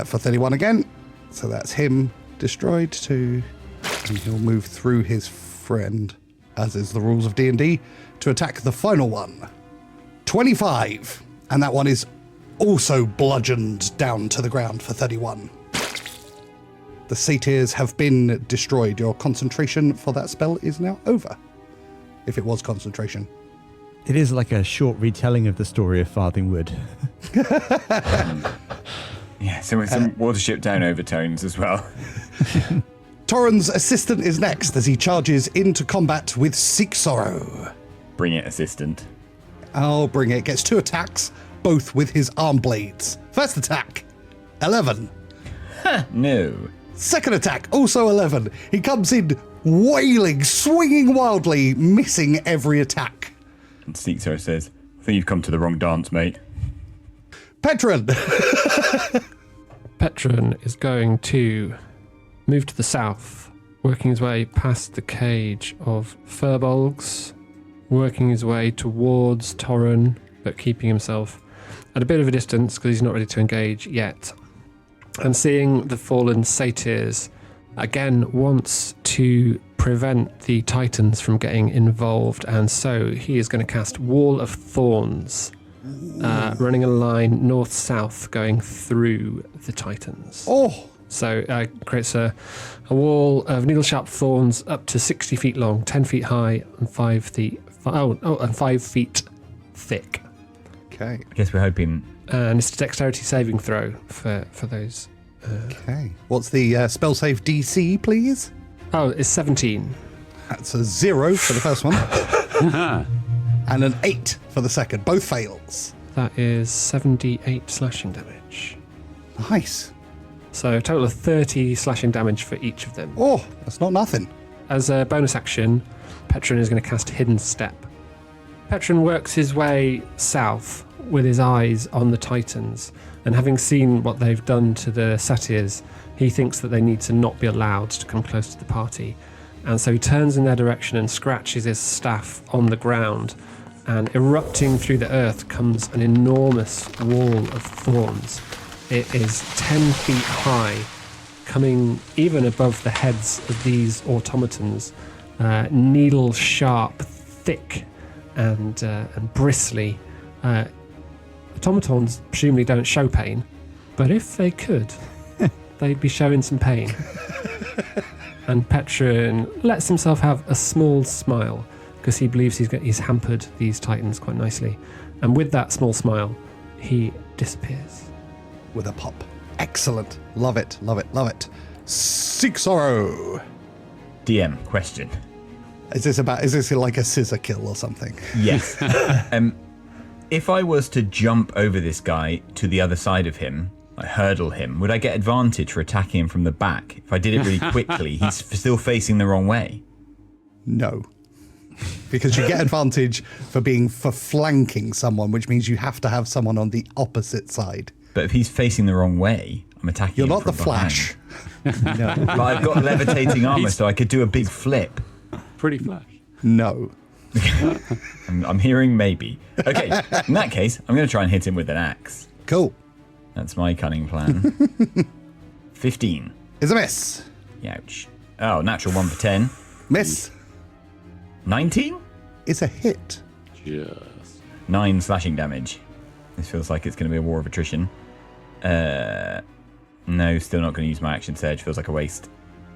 Speaker 2: for 31 again. So that's him destroyed too. And he'll move through his friend, as is the rules of D&D, to attack the final one. 25. And that one is also bludgeoned down to the ground for 31. The satyrs have been destroyed. Your concentration for that spell is now over. If it was concentration.
Speaker 6: It is like a short retelling of the story of Farthingwood.
Speaker 8: Yeah, so with some Watership Down overtones as well.
Speaker 2: Thoren's assistant is next as he charges into combat with Seek Sorrow.
Speaker 8: Bring it, assistant.
Speaker 2: I'll bring it. Gets 2 attacks, both with his arm blades. First attack, 11.
Speaker 8: No.
Speaker 2: Second attack, also 11. He comes in wailing, swinging wildly, missing every attack.
Speaker 8: And Seekso says, I think you've come to the wrong dance, mate.
Speaker 2: Petron.
Speaker 5: Petron is going to move to the south, working his way past the cage of furbolgs, working his way towards Thoren, but keeping himself at a bit of a distance because he's not ready to engage yet. And seeing the fallen satyrs, again wants to prevent the titans from getting involved, and so he is going to cast Wall of Thorns, running a line north-south going through the titans.
Speaker 2: Oh.
Speaker 5: So creates a wall of needle-sharp thorns up to 60 feet long, 10 feet high, and 5 feet thick.
Speaker 2: Okay.
Speaker 8: I guess we're hoping.
Speaker 5: And it's a dexterity saving throw for those.
Speaker 2: Okay. What's the spell save DC, please?
Speaker 5: Oh, it's 17.
Speaker 2: That's a 0 for the first one. And an 8 for the second. Both fails.
Speaker 5: That is 78 slashing damage.
Speaker 2: Nice.
Speaker 5: So a total of 30 slashing damage for each of them.
Speaker 2: Oh, that's not nothing.
Speaker 5: As a bonus action, Petron is going to cast Hidden Step. Petron works his way south with his eyes on the Titans, and having seen what they've done to the satyrs, he thinks that they need to not be allowed to come close to the party. And so he turns in their direction and scratches his staff on the ground, and erupting through the earth comes an enormous wall of thorns. It is 10 feet high, coming even above the heads of these automatons, needle sharp, thick, and bristly. Automatons presumably don't show pain, but if they could, they'd be showing some pain. And Petron lets himself have a small smile because he believes he's hampered these titans quite nicely. And with that small smile, he disappears.
Speaker 2: With a pop. Excellent. Love it, love it, love it. Seek Sorrow.
Speaker 8: DM, question.
Speaker 2: Is this like a scissor kill or something?
Speaker 8: Yes. If I was to jump over this guy to the other side of him, hurdle him, would I get advantage for attacking him from the back? If I did it really quickly, he's still facing the wrong way.
Speaker 2: No. Because you get advantage for flanking someone, which means you have to have someone on the opposite side.
Speaker 8: But if he's facing the wrong way, I'm attacking
Speaker 2: You're
Speaker 8: him
Speaker 2: not
Speaker 8: from
Speaker 2: the Flash.
Speaker 8: No. But I've got levitating armor, so I could do a big flip.
Speaker 7: Pretty Flash.
Speaker 2: No.
Speaker 8: I'm hearing maybe. Okay, in that case, I'm going to try and hit him with an axe.
Speaker 2: Cool.
Speaker 8: That's my cunning plan. 15.
Speaker 2: Is a miss.
Speaker 8: Ouch. Oh, natural 1 for 10.
Speaker 2: Miss.
Speaker 8: 19?
Speaker 2: Is a hit.
Speaker 7: Just
Speaker 8: 9 slashing damage. This feels like it's going to be a war of attrition. No, still not going to use my action surge. Feels like a waste.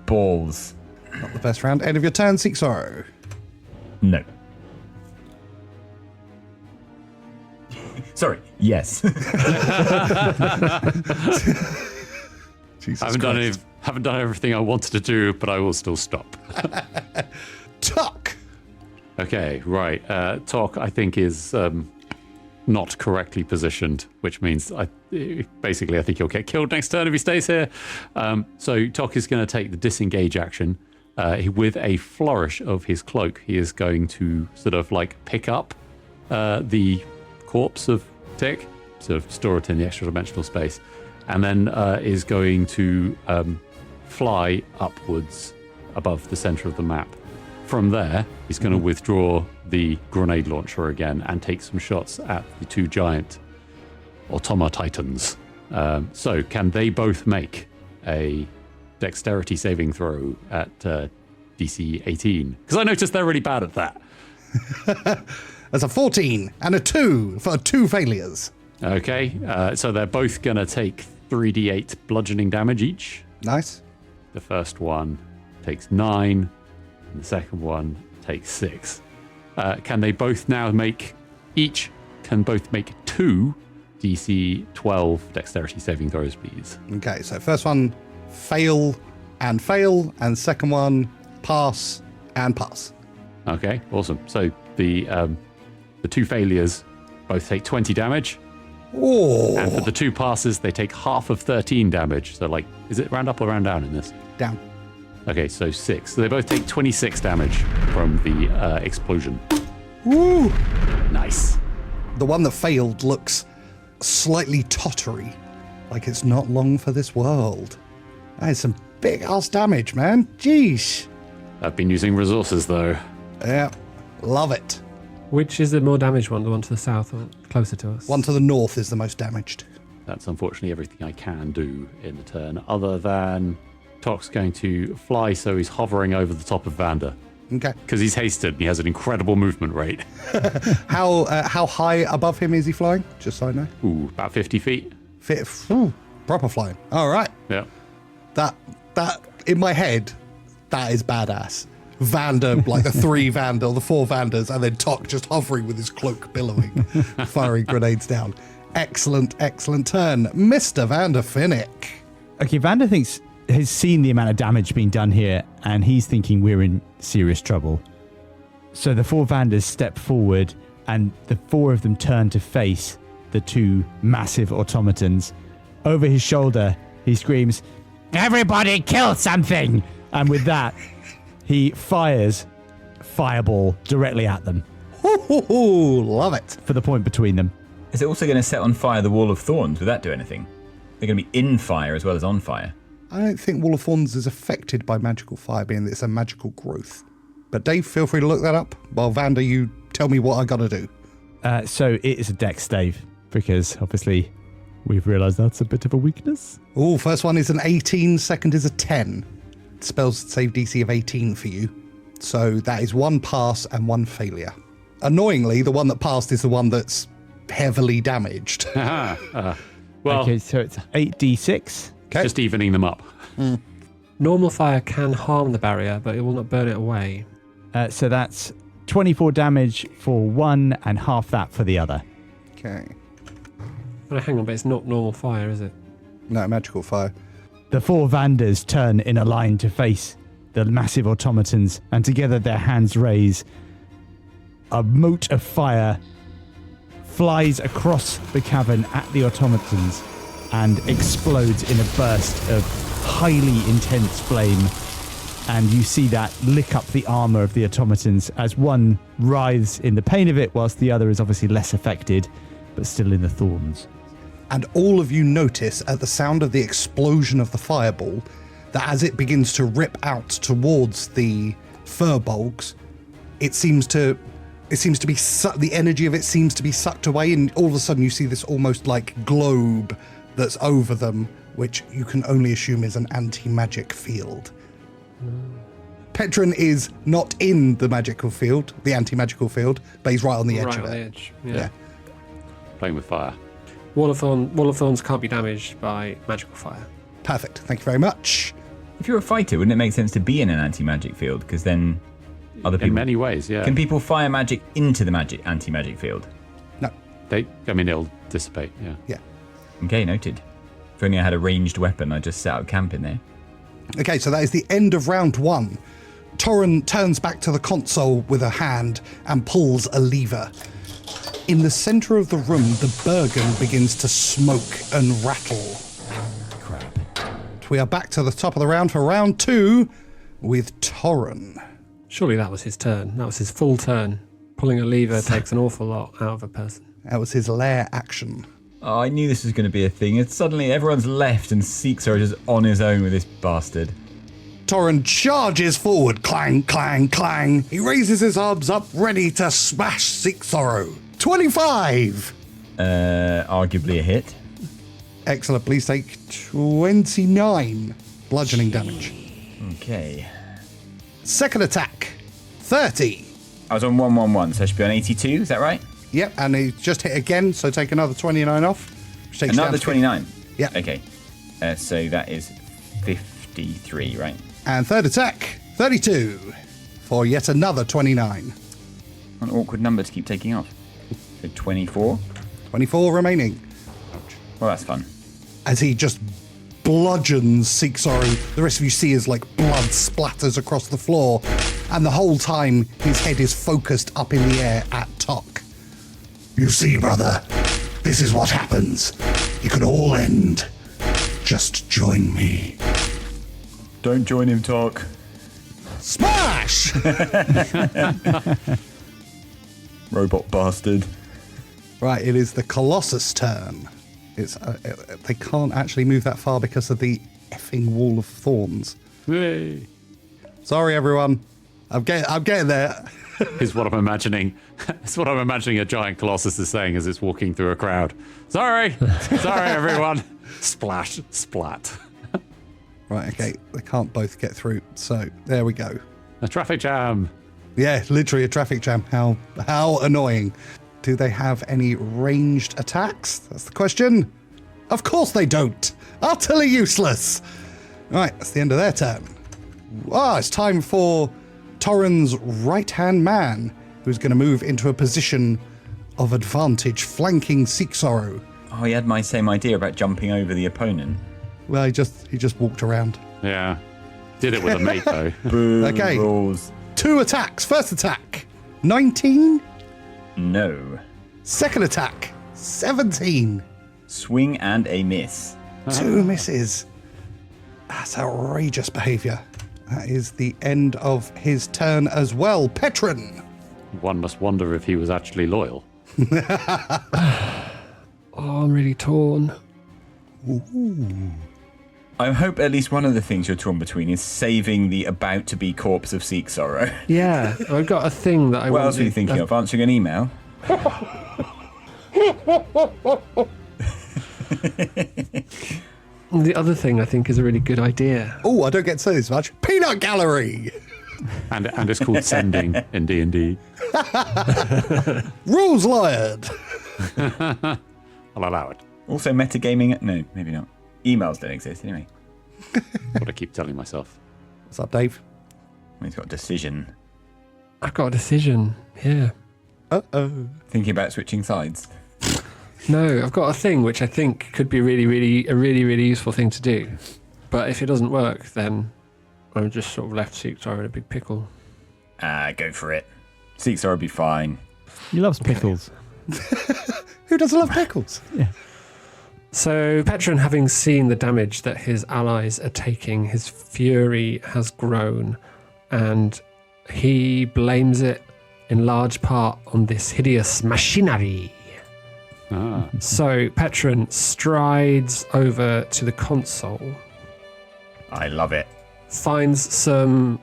Speaker 8: Balls.
Speaker 2: Not the best round. End of your turn, Seek Sorrow.
Speaker 8: No. Sorry. Yes.
Speaker 2: Jesus
Speaker 7: haven't done everything I wanted to do, but I will still stop.
Speaker 2: Tuck.
Speaker 7: Okay, right. Talk, I think, is not correctly positioned, which means I think he'll get killed next turn if he stays here. So Talk is going to take the disengage action. With a flourish of his cloak, he is going to sort of like pick up the corpse of Tick, sort of store it in the extra dimensional space, and then is going to fly upwards above the center of the map. From there, he's going to withdraw the grenade launcher again and take some shots at the two giant Automa Titans. So can they both make a dexterity saving throw at DC 18? Because I noticed they're really bad at that.
Speaker 2: That's a 14 and a 2 for 2 failures.
Speaker 7: Okay, so they're both going to take 3d8 bludgeoning damage each.
Speaker 2: Nice.
Speaker 7: The first one takes 9, and the second one takes 6. Can they both now make 2 DC 12 dexterity saving throws, please?
Speaker 2: Okay, so first one, fail, and second one, pass and pass.
Speaker 7: Okay, awesome. So the 2 failures both take 20 damage.
Speaker 2: Oh.
Speaker 7: And for the 2 passes, they take half of 13 damage. So, like, is it round up or round down in this?
Speaker 2: Down.
Speaker 7: Okay, so 6. So they both take 26 damage from the explosion.
Speaker 2: Woo!
Speaker 7: Nice.
Speaker 2: The one that failed looks slightly tottery, like it's not long for this world. That is some big ass damage, man. Jeez.
Speaker 7: I've been using resources, though.
Speaker 2: Yeah, love it.
Speaker 5: Which is the more damaged one? The one to the south or closer to us?
Speaker 2: One to the north is the most damaged.
Speaker 7: That's unfortunately everything I can do in the turn, other than Tok's going to fly, so he's hovering over the top of Vander.
Speaker 2: Okay.
Speaker 7: Because he's hasted and he has an incredible movement rate.
Speaker 2: How high above him is he flying? Just so I know.
Speaker 7: Ooh, about 50 feet.
Speaker 2: Proper flying. All right.
Speaker 7: Yeah.
Speaker 2: That in my head, that is badass. Vander, like the 3 Vander, the 4 Vanders, and then Tok just hovering with his cloak billowing, firing grenades down. Excellent turn, Mr. Vander Finnick.
Speaker 6: Okay, Vander has seen the amount of damage being done here, and he's thinking we're in serious trouble. So the 4 Vanders step forward, and the 4 of them turn to face the 2 massive automatons. Over his shoulder, he screams, "Everybody kill something!" And with that, he fires fireball directly at them.
Speaker 2: Love it.
Speaker 6: For the point between them.
Speaker 8: Is it also going to set on fire the Wall of Thorns? Would that do anything? They're going to be in fire as well as on fire.
Speaker 2: I don't think Wall of Thorns is affected by magical fire, being that it's a magical growth. But Dave, feel free to look that up. While Vander, you tell me what I got to do.
Speaker 6: So it is a dex save, because obviously we've realised that's a bit of a weakness.
Speaker 2: Oh, first one is an 18, second is a 10. Spells save DC of 18 for you. So that is 1 pass and 1 failure. Annoyingly, the one that passed is the one that's heavily damaged.
Speaker 7: Well,
Speaker 6: okay, so it's 8d6.
Speaker 2: Okay.
Speaker 7: Just evening them up.
Speaker 5: Normal fire can harm the barrier, but it will not burn it away.
Speaker 6: So that's 24 damage for one and half that for the other.
Speaker 2: Okay.
Speaker 5: Oh, hang on, but it's not normal fire, is it?
Speaker 2: No, magical fire.
Speaker 6: The 4 Vanders turn in a line to face the massive automatons, and together their hands raise. A mote of fire flies across the cavern at the automatons, and explodes in a burst of highly intense flame. And you see that lick up the armor of the automatons as one writhes in the pain of it, whilst the other is obviously less affected, but still in the thorns.
Speaker 2: And all of you notice at the sound of the explosion of the fireball that as it begins to rip out towards the furbolgs, it seems to be the energy of it seems to be sucked away, and all of a sudden you see this almost like globe that's over them, which you can only assume is an anti-magic field. Petron is not in the magical field, the anti-magical field, but he's right on the edge of it.
Speaker 5: Right on the edge, yeah.
Speaker 7: Playing with fire.
Speaker 5: Wall of Thorns can't be damaged by magical fire.
Speaker 2: Perfect. Thank you very much.
Speaker 8: If you're a fighter, wouldn't it make sense to be in an anti-magic field? Because then other people...
Speaker 7: In many ways, yeah.
Speaker 8: Can people fire magic into the anti-magic field?
Speaker 2: No.
Speaker 7: It'll dissipate, yeah.
Speaker 2: Yeah.
Speaker 8: Okay, noted. If only I had a ranged weapon, I'd just set out camp in there.
Speaker 2: Okay, so that is the end of round 1. Thoren turns back to the console with a hand and pulls a lever. In the center of the room, the Bergen begins to smoke and rattle.
Speaker 8: Crap.
Speaker 2: We are back to the top of the round for round 2 with Thoren.
Speaker 5: Surely that was his turn. That was his full turn. Pulling a lever takes an awful lot out of a person.
Speaker 2: That was his lair action.
Speaker 8: Oh, I knew this was going to be a thing. It's suddenly everyone's left and Seeksar is just on his own with this bastard.
Speaker 2: Thoren charges forward. Clang, clang, clang. He raises his arms up, ready to smash Seeksar. 25!
Speaker 8: Arguably a hit.
Speaker 2: Excellent. Please take 29 bludgeoning damage.
Speaker 8: Okay.
Speaker 2: Second attack, 30.
Speaker 8: I was on 111, so I should be on 82, is that right?
Speaker 2: Yep, and he just hit again, so take another 29 off. Which takes
Speaker 8: Another
Speaker 2: down to
Speaker 8: 29?
Speaker 2: Yeah.
Speaker 8: Okay. So that is 53, right?
Speaker 2: And third attack, 32. For yet another 29.
Speaker 8: An awkward number to keep taking off. So 24?
Speaker 2: 24 remaining.
Speaker 8: Well, that's fun.
Speaker 2: As he just bludgeons Seeksaru, the rest of you see as like blood splatters across the floor, and the whole time his head is focused up in the air at Tok.
Speaker 4: You see, brother, this is what happens. It could all end. Just join me.
Speaker 8: Don't join him, Tok.
Speaker 2: Smash!
Speaker 8: Robot bastard.
Speaker 2: Right, it is the Colossus' turn. It's they can't actually move that far because of the effing wall of thorns.
Speaker 7: Yay.
Speaker 2: Sorry, everyone. I'm getting there.
Speaker 7: Is what I'm imagining. It's what I'm imagining a giant colossus is saying as it's walking through a crowd. Sorry, everyone. Splash, splat.
Speaker 2: Right, okay. They can't both get through. So there we go.
Speaker 7: A traffic jam.
Speaker 2: Yeah, literally a traffic jam. How annoying. Do they have any ranged attacks? That's the question. Of course they don't. Utterly useless. Right, that's the end of their turn. It's time for Thoren's right-hand man, who's going to move into a position of advantage, flanking Seeksaru.
Speaker 8: Oh, he had my same idea about jumping over the opponent.
Speaker 2: Well, he just walked around.
Speaker 7: Yeah. Did it with a mate, though.
Speaker 8: Boo,
Speaker 2: Okay.
Speaker 8: rules.
Speaker 2: 2 attacks. First attack, 19.
Speaker 8: No.
Speaker 2: Second attack, 17.
Speaker 8: Swing and a miss.
Speaker 2: 2 misses. That's outrageous behaviour. That is the end of his turn as well. Petron.
Speaker 7: One must wonder if he was actually loyal.
Speaker 5: I'm really torn.
Speaker 8: I hope at least one of the things you're torn between is saving the about-to-be corpse of Seeksorrow.
Speaker 5: Yeah, I've got a thing that I
Speaker 8: What
Speaker 5: want
Speaker 8: else
Speaker 5: to...
Speaker 8: are you thinking of? Answering an email?
Speaker 5: The other thing I think is a really good idea.
Speaker 2: Oh, I don't get to say this much. Peanut Gallery.
Speaker 7: And it's called sending in D&D.
Speaker 2: Rules lawyered.
Speaker 7: I'll allow it.
Speaker 8: Also metagaming? No, maybe not. Emails don't exist anyway.
Speaker 7: What I keep telling myself.
Speaker 2: What's up, Dave?
Speaker 8: He's got a decision.
Speaker 5: I've got a decision, yeah.
Speaker 2: Uh-oh.
Speaker 8: Thinking about switching sides.
Speaker 5: No, I've got a thing which I think could be a really useful thing to do. But if it doesn't work, then I'm just sort of left Seeksaru in a big pickle.
Speaker 8: Go for it. Seeksaru will be fine.
Speaker 6: He loves pickles.
Speaker 2: Who doesn't love pickles?
Speaker 6: Yeah.
Speaker 5: So Petron, having seen the damage that his allies are taking, his fury has grown, and he blames it in large part on this hideous machinery. So Petron strides over to the console.
Speaker 8: I love it.
Speaker 5: Finds some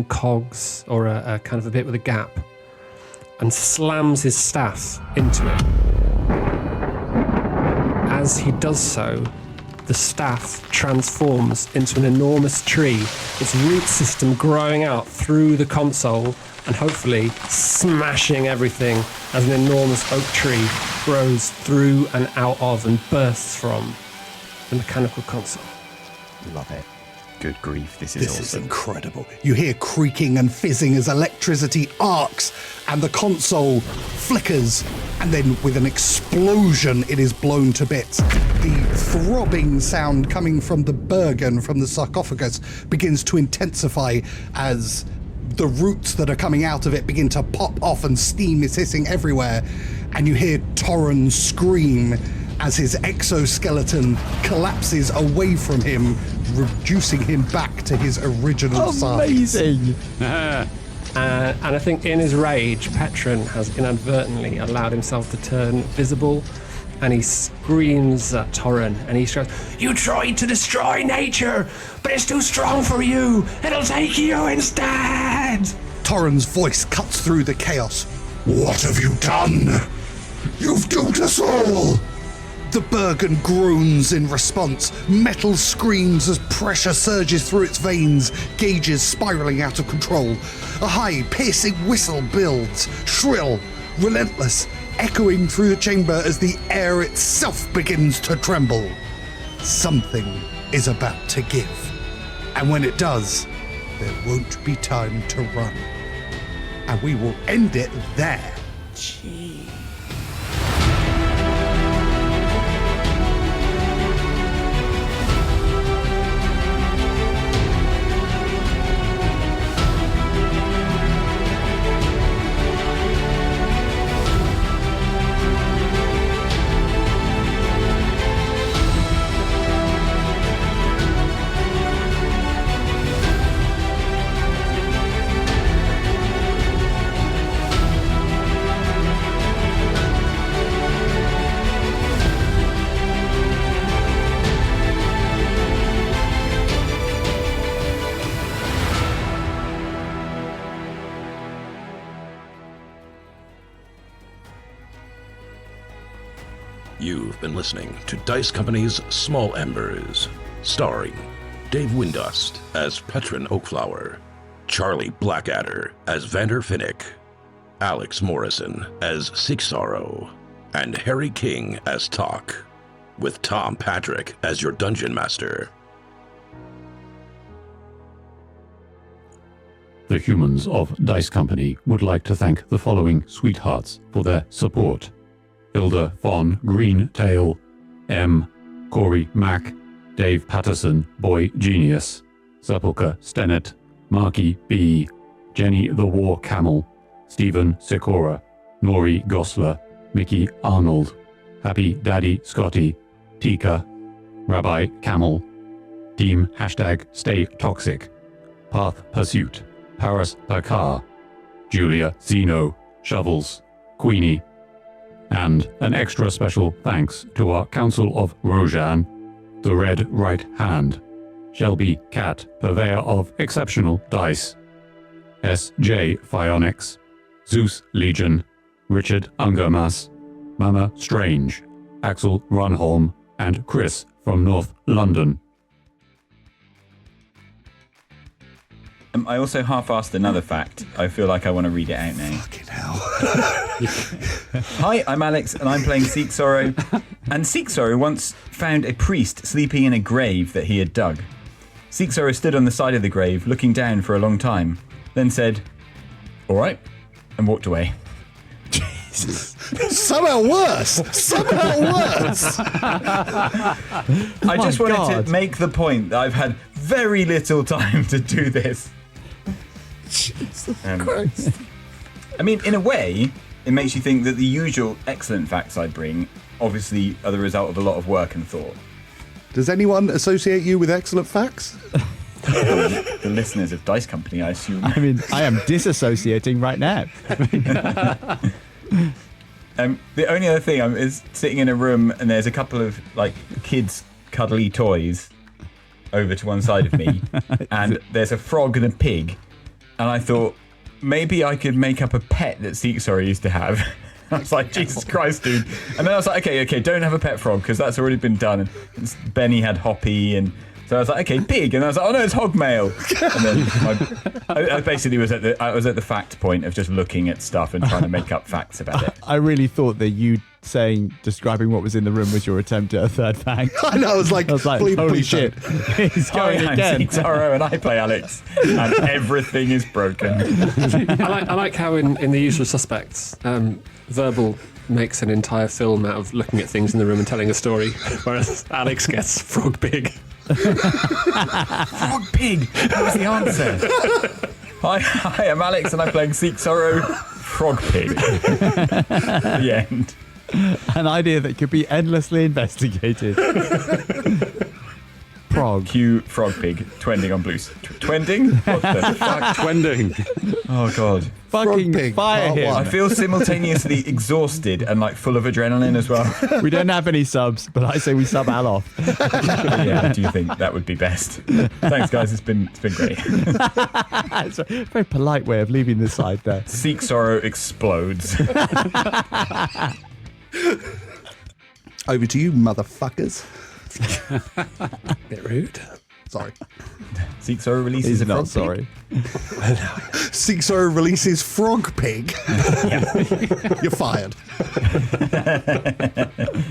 Speaker 5: cogs or a kind of a bit with a gap, and slams his staff into it. As he does so, the staff transforms into an enormous tree, its root system growing out through the console and hopefully smashing everything as an enormous oak tree grows through and out of and bursts from the mechanical console.
Speaker 8: Love it. Good grief, this
Speaker 2: This
Speaker 8: awesome.
Speaker 2: is incredible. You hear creaking and fizzing as electricity arcs and the console flickers, and then with an explosion it is blown to bits. The throbbing sound coming from the Bergen, from the sarcophagus, begins to intensify as the roots that are coming out of it begin to pop off and steam is hissing everywhere. And you hear Thoren scream as his exoskeleton collapses away from him, reducing him back to his original size.
Speaker 6: Amazing.
Speaker 5: And I think in his rage, Petron has inadvertently allowed himself to turn visible, and he screams at Thoren, and he shouts, "You tried to destroy nature, but it's too strong for you. It'll take you instead."
Speaker 2: Thoren's voice cuts through the chaos.
Speaker 4: What have you done? You've doomed us all!
Speaker 2: The Bergen groans in response. Metal screams as pressure surges through its veins, gauges spiraling out of control. A high, piercing whistle builds, shrill, relentless, echoing through the chamber as the air itself begins to tremble. Something is about to give. And when it does, there won't be time to run. And we will end it there.
Speaker 10: You've been listening to Dice Company's Small Embers, starring Dave Windust as Petron Oakflower, Charlie Blackadder as Vander Finnick, Alex Morrison as Seek Sorrow, and Harry King as Talk, with Tom Patrick as your Dungeon Master.
Speaker 7: The humans of Dice Company would like to thank the following sweethearts for their support: Hilda von Greentail, M. Corey Mack, Dave Patterson, Boy Genius, Sepulchre Stennett, Marky B, Jenny the War Camel, Stephen Sikora, Nori Gosler, Mickey Arnold, Happy Daddy Scotty, Tika, Rabbi Camel, Team #Stay Toxic, Path Pursuit, Paris Dakar, Julia Zeno, Shovels, Queenie, and an extra special thanks to our Council of Rojan, the Red Right Hand, Shelby Cat, purveyor of exceptional dice, S.J. Phionics, Zeus Legion, Richard Ungermas, Mama Strange, Axel Runholm, and Chris from North London.
Speaker 8: I also half-asked another fact. I feel like I want to read it out now.
Speaker 2: Fucking hell.
Speaker 8: Hi, I'm Alex, and I'm playing Seek Sorrow. And Seek Sorrow once found a priest sleeping in a grave that he had dug. Seek Sorrow stood on the side of the grave, looking down for a long time, then said, "All right," and walked away.
Speaker 2: Somehow worse. Somehow worse.
Speaker 8: I just wanted to make the point that I've had very little time to do this.
Speaker 2: Jesus Christ.
Speaker 8: I mean, in a way, it makes you think that the usual excellent facts I bring obviously are the result of a lot of work and thought.
Speaker 2: Does anyone associate you with excellent facts?
Speaker 8: The listeners of Dice Company, I assume.
Speaker 6: I mean, I am disassociating right now.
Speaker 8: The only other thing is sitting in a room and there's a couple of like kids' cuddly toys over to one side of me, and there's a frog and a pig, and I thought maybe I could make up a pet that Seeksora used to have. I was like, Jesus Christ, dude. And then I was like, okay, don't have a pet frog because that's already been done. And Benny had Hoppy, and so I was like, okay, pig. And I was like, oh no, it's Hogmail. And then I basically was at the fact point of just looking at stuff and trying to make up facts about it.
Speaker 6: I really thought that you describing what was in the room was your attempt at a third fact.
Speaker 2: I know, I was like,
Speaker 6: holy shit. He's going again.
Speaker 8: I'm Seeksora and I play Alex, and everything is broken.
Speaker 5: I like how in The Usual Suspects, Verbal makes an entire film out of looking at things in the room and telling a story, whereas Alex gets frog pig.
Speaker 8: Frog pig! That was the answer. Hi, I'm Alex and I'm playing Seeksora Frog Pig. The end.
Speaker 6: An idea that could be endlessly investigated. Prog.
Speaker 8: Cue Frog Pig, twending on blues. Twending? What the fuck?
Speaker 7: Twending.
Speaker 8: Oh, God.
Speaker 6: Fucking
Speaker 2: Pig,
Speaker 6: fire
Speaker 2: part
Speaker 6: him.
Speaker 2: one.
Speaker 8: I feel simultaneously exhausted and like full of adrenaline as well.
Speaker 6: We don't have any subs, but I say we sub Al off.
Speaker 8: Yeah, do you think that would be best? Thanks, guys. It's been great.
Speaker 6: It's a very polite way of leaving the side there.
Speaker 8: Seeksora explodes.
Speaker 2: Over to you, motherfuckers.
Speaker 5: Bit rude.
Speaker 2: Sorry.
Speaker 8: Seeksora releases
Speaker 6: He's
Speaker 8: a frog
Speaker 6: not sorry.
Speaker 2: Seeksora releases Frog Pig. You're fired.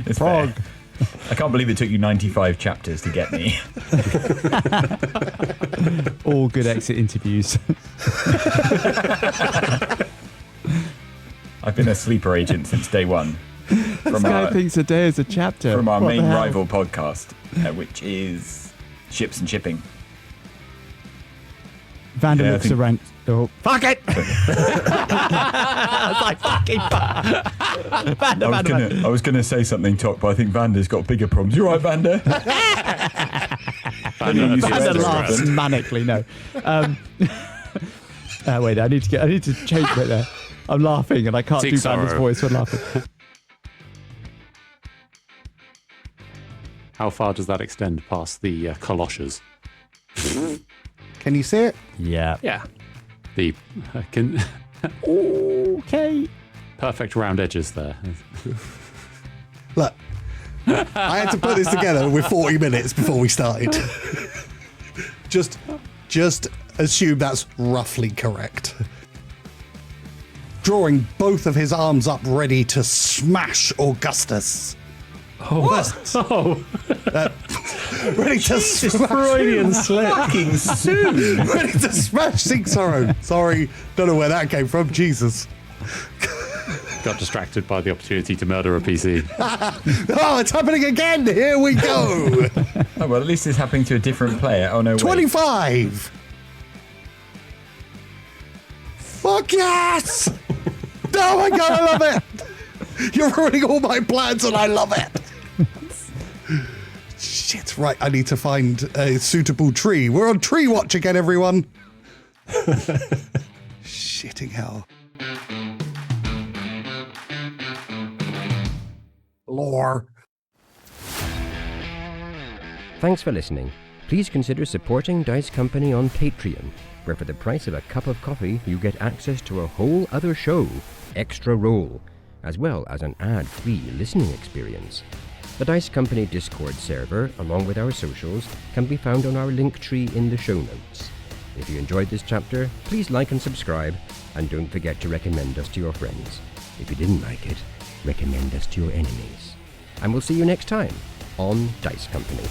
Speaker 8: It's
Speaker 6: Frog.
Speaker 8: fair. I can't believe it took you 95 chapters to get me.
Speaker 6: All good exit interviews.
Speaker 8: I've been a sleeper agent since day one.
Speaker 6: This guy thinks a day is a chapter.
Speaker 8: From our
Speaker 6: What
Speaker 8: main
Speaker 6: the hell?
Speaker 8: rival podcast, which is Ships and Shipping.
Speaker 6: Vander
Speaker 8: Yeah, I
Speaker 6: looks
Speaker 8: think-
Speaker 6: around. Oh, fuck it! It's like fucking fuck. Vander.
Speaker 8: I was gonna say something, Tok, but I think Vander's got bigger problems. You all right, Vander?
Speaker 6: Vander
Speaker 8: Vander
Speaker 6: laughs manically. No. Wait, I need to change it there. I'm laughing and I can't do
Speaker 7: Seeksora.
Speaker 6: Vander's voice when laughing.
Speaker 7: How far does that extend past the colossus?
Speaker 2: Can you see it?
Speaker 6: Yeah.
Speaker 5: Yeah.
Speaker 7: The
Speaker 6: Okay.
Speaker 7: perfect round edges there.
Speaker 2: Look, I had to put this together with 40 minutes before we started. Just assume that's roughly correct. Drawing both of his arms up ready to smash Augustus.
Speaker 5: Oh.
Speaker 2: Ready to smash.
Speaker 5: Freudian slip.
Speaker 8: Fucking soon.
Speaker 2: Ready to smash Seeksora. Sorry, don't know where that came from. Jesus.
Speaker 7: Got distracted by the opportunity to murder a PC.
Speaker 2: Oh, it's happening again. Here we go.
Speaker 8: Oh, well, at least it's happening to a different player. Oh, no, wait.
Speaker 2: 25. Fuck yes. Oh my God, I love it. You're ruining all my plans and I love it. Shit, right, I need to find a suitable tree. We're on tree watch again, everyone. Shitting hell. Lore.
Speaker 1: Thanks for listening. Please consider supporting Dice Company on Patreon, where for the price of a cup of coffee, you get access to a whole other show, Extra Roll, as well as an ad-free listening experience. The Dice Company Discord server, along with our socials, can be found on our link tree in the show notes. If you enjoyed this chapter, please like and subscribe, and don't forget to recommend us to your friends. If you didn't like it, recommend us to your enemies. And we'll see you next time on Dice Company.